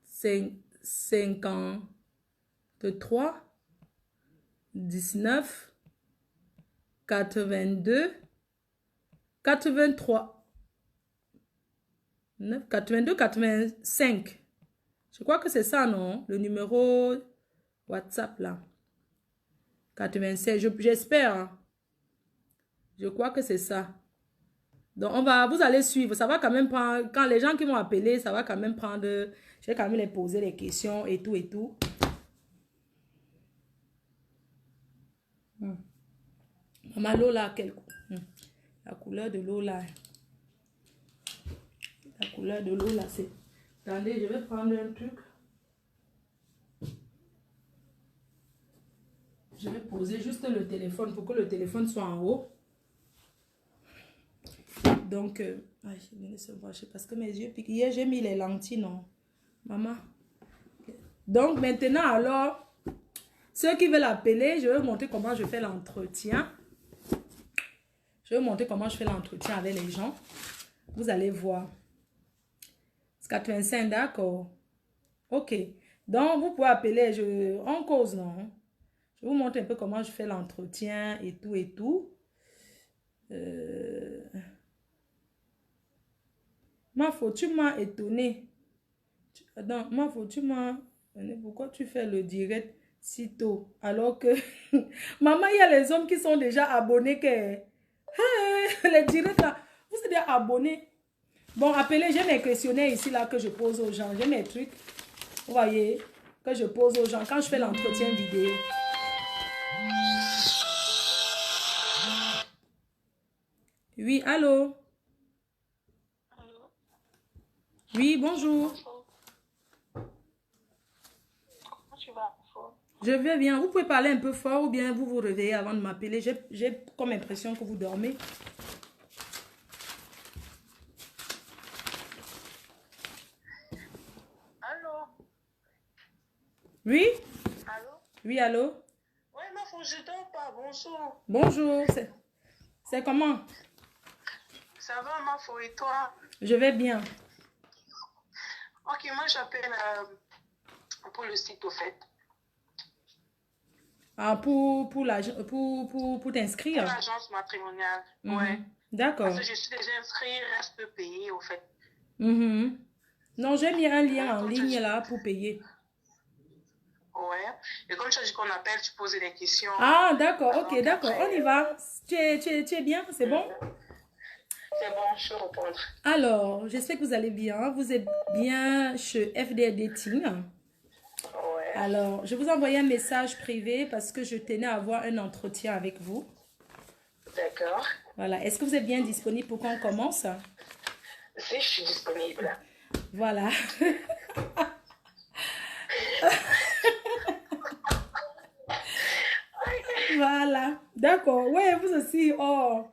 5, 53, 19, 82, 83, 9, 82, 85. Je crois que c'est ça, non? Le numéro WhatsApp, là. 96, j'espère, hein. Je crois que c'est ça. Donc, vous allez suivre. Ça va quand même prendre, quand les gens qui vont appeler, ça va quand même prendre, je vais quand même les poser les questions et tout et tout. Maman, l'eau là, la couleur de l'eau là. La couleur de l'eau là, c'est... Attendez, je vais prendre un truc. Je vais poser juste le téléphone pour que le téléphone soit en haut. Donc, je viens de se brancher parce que mes yeux piquent. Hier, j'ai mis les lentilles, non? Maman. Donc, maintenant, alors, ceux qui veulent appeler, je vais vous montrer comment je fais l'entretien. Je vais vous montrer comment je fais l'entretien avec les gens. Vous allez voir. C'est 85, d'accord? Ok. Donc, vous pouvez appeler. On cause, non? Je vous montre un peu comment je fais l'entretien et tout et tout. Ma faute, tu m'as étonné. Non, ma faute, tu m'as... Pourquoi tu fais le direct? si tôt. Alors que, maman, il y a les hommes qui sont déjà abonnés. Les directs là, vous êtes déjà abonnés. Bon, appelez, j'ai mes questionnaires ici là que je pose aux gens. J'ai mes trucs, vous voyez, que je pose aux gens quand je fais l'entretien vidéo. Oui, allô? Allô? Oui, bonjour. Bonjour. Comment tu vas? Je vais bien. Vous pouvez parler un peu fort ou bien vous vous réveillez avant de m'appeler. J'ai comme impression que vous dormez. Allô? Oui? Allô? Oui, allô? Ouais, ma fille, je dors pas. Bonjour. Bonjour. C'est comment? Ça va, ma fille, et toi? Je vais bien. Ok, moi j'appelle pour le site au fait. Ah, pour Pour t'inscrire. l'agence matrimoniale. Mhm. Ouais. D'accord. Parce que je suis déjà inscrite, reste payée au fait. Mhm. Non, j'ai mis un lien en Comme ligne là pour payer. Ouais. Et comme tu as dit qu'on appelle, tu posais des questions. Ah, d'accord. Ok, Donc d'accord. On y après, va. Tu es bien? C'est bon? c'est bon, je vais répondre. Alors, j'espère que vous allez bien. Vous êtes bien chez FD Dating. Ouais. Alors, je vous envoyais un message privé parce que je tenais à avoir un entretien avec vous. D'accord. Voilà. Est-ce que vous êtes bien disponible pour qu'on commence? Si, je suis disponible. Voilà. Voilà. D'accord. Ouais, vous aussi. Oh.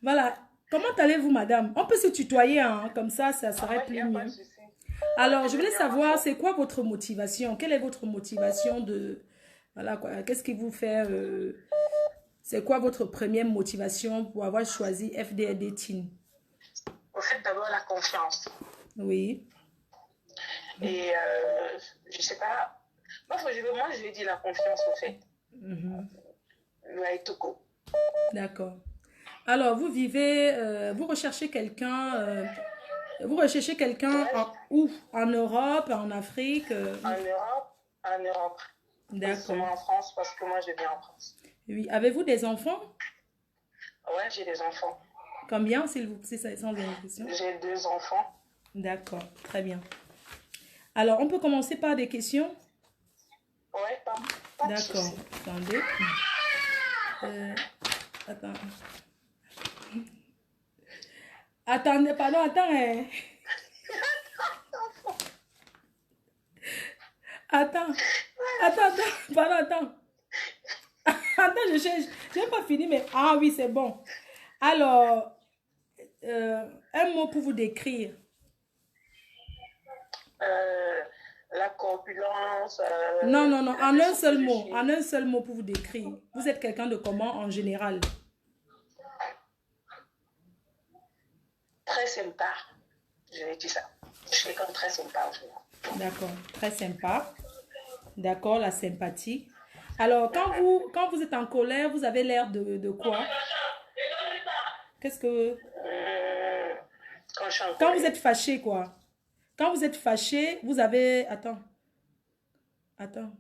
Voilà. Comment allez-vous, madame? On peut se tutoyer, hein? Comme ça serait Ouais, il n'y plus a pas de mieux. souci. Alors, Ouais, je je vais voulais bien, ma savoir, foi. c'est quoi votre motivation? Quelle est votre motivation de... Voilà, quoi. Qu'est-ce qui vous fait... C'est quoi votre première motivation pour avoir choisi FDR Dating? Au fait, d'abord, la confiance. Oui. Et je sais pas. Moi, je lui ai dit la confiance, au fait. Laitoko. D'accord. Alors, vous vivez... vous recherchez quelqu'un... vous recherchez quelqu'un Ouais, où? En Europe, en Afrique en Europe, en Europe. Pas D'accord. seulement en France, parce que moi, je viens en France. Oui. Avez-vous des enfants? Ouais, j'ai des enfants. Combien, s'il vous plaît, sans indiscrétion? J'ai 2 enfants. D'accord. Très bien. Alors, on peut commencer par des questions? Ouais, pas de D'accord. souci. Attendez. Attends. Attendez, pardon, attends. Attends. Attends, pardon, attends. Attends, je cherche. Je n'ai pas fini, mais... Ah oui, c'est bon. Alors, un mot pour vous décrire. Euh, la corpulence, Non, non, non. la En un façon que seul je mot. suis. En un seul mot pour vous décrire. Vous êtes quelqu'un de comment en général? Très sympa. Je vais dire ça. Je suis quelqu'un de très sympa en général. D'accord. Très sympa. D'accord, la sympathie. Alors, quand vous êtes en colère, vous avez l'air de quoi? Qu'est-ce que... Euh, Quand je suis en Quand vous colère. êtes fâché, quoi. Quand vous êtes fâché, vous avez... Attends. Attends.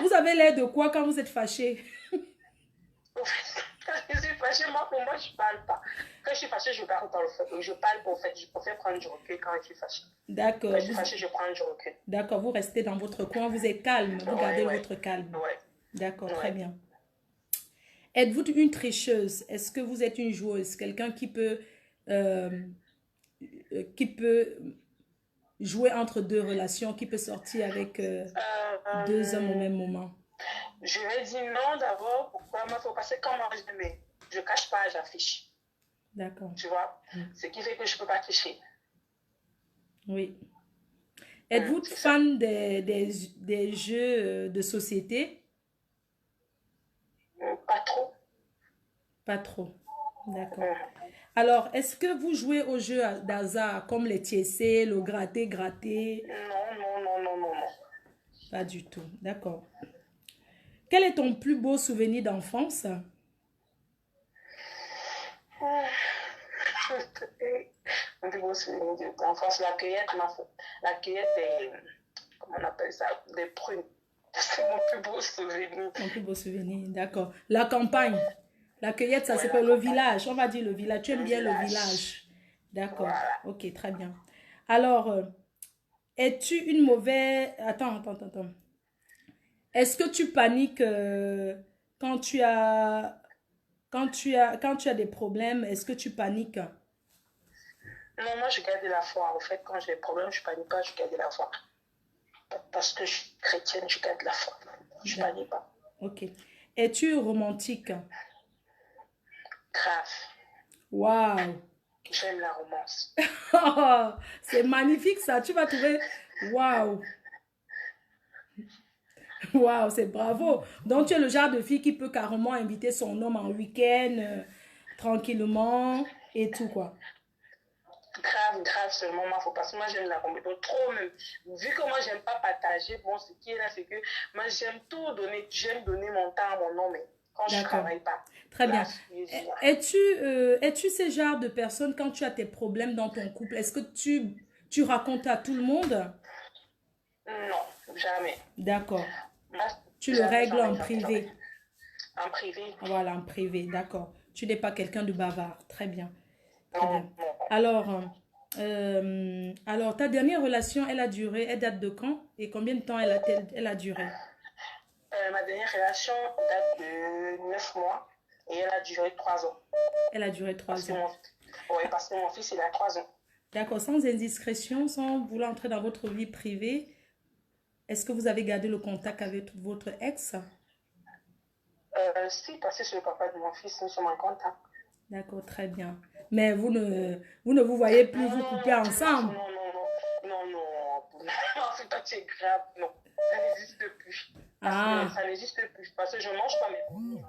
Vous avez l'air de quoi quand vous êtes fâché? Quand je suis fâchée, pour moi, je ne parle pas. Quand je suis fâchée, je parle dans le fait. Je parle pas, en fait. Je préfère prendre du recul quand je suis fâchée. Quand je D'accord. suis fâchée, je prends du recul. D'accord, vous restez dans votre coin, vous êtes calme, vous Ouais, gardez ouais. votre calme. Ouais. D'accord, très Ouais. bien. Êtes-vous une tricheuse? Est-ce que vous êtes une joueuse? Quelqu'un euh, qui peut jouer entre deux relations, qui peut sortir avec deux hommes au Euh, même moment? je vais dire non d'abord. Pourquoi? Moi, il faut passer comme moi, je ne cache pas, j'affiche. D'accord. Tu vois? Ce qui fait que je ne peux pas tricher. Oui. Êtes-vous C'est ça. fan des jeux de société? Pas trop. Pas trop. D'accord. Euh, Alors, est-ce que vous jouez aux jeux d'hasard comme les tiessés, le gratter? non, non, non, non, non, non. Pas du tout. D'accord. Quel est ton plus beau souvenir d'enfance? Un plus beau souvenir d'enfance, la cueillette, la cueillette comment on appelle ça, des prunes. C'est mon plus beau souvenir. Ton plus beau souvenir, d'accord. La campagne, la cueillette, ça Ouais, s'appelle la le campagne, village. On va dire le village. Tu aimes le bien le village. village. D'accord. Voilà. Ok, très bien. Alors, es-tu une mauvaise... Attends. Est-ce que tu paniques quand tu as... Quand tu as des problèmes, est-ce que tu paniques? Non, moi, je garde la foi. En fait, quand j'ai des problèmes, je ne panique pas, je garde la foi. Parce que je suis chrétienne, je garde la foi. Je ne D'accord. panique pas. Ok. Es-tu romantique? Grave. Waouh! J'aime la romance. C'est magnifique ça. Tu vas trouver... Waouh! Waouh, c'est bravo. Donc, tu es le genre de fille qui peut carrément inviter son homme en week-end, tranquillement, et tout, quoi. Grave seulement, moi, faut parce que moi, j'aime la romance. Trop même. Vu que moi, j'aime pas partager, bon, ce qui est là, c'est que moi, j'aime tout donner. J'aime donner mon temps à mon homme. Mais quand je D'accord. travaille pas, Très là, bien. je là. Es-tu ce genre de personne, quand tu as tes problèmes dans ton couple, est-ce que tu racontes à tout le monde? Non, jamais. D'accord. Moi, Tu le jamais, règles jamais, en jamais, jamais. privé. En privé, Voilà, en privé, d'accord. Tu n'es pas quelqu'un de bavard. Très bien. Très non, bien. non. Alors, ta dernière relation, elle a duré, elle date de quand? Et combien de temps elle a duré? Ma dernière relation date de 9 mois et elle a duré 3 ans. Elle a duré Parce 3 que ans. parce que mon fils, il a 3 ans. D'accord, sans indiscrétion, sans vouloir entrer dans votre vie privée, est-ce que vous avez gardé le contact avec votre ex? Si, parce que c'est le papa de mon fils, nous sommes en contact. D'accord, très bien. Mais vous ne vous voyez plus Non, vous non, couper non, non, ensemble. non, non, non, non, non, c'est pas c'est grave, non. Ça n'existe plus. Parce que Ah, ça n'existe plus. Parce que je ne mange pas mes produits.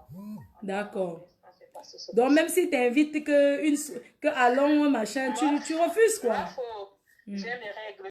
d'accord. C'est passé, c'est Donc, passé. même si t'invites que allons, machin, Moi, tu refuses, moi, quoi. faut, Hmm. j'ai mes règles.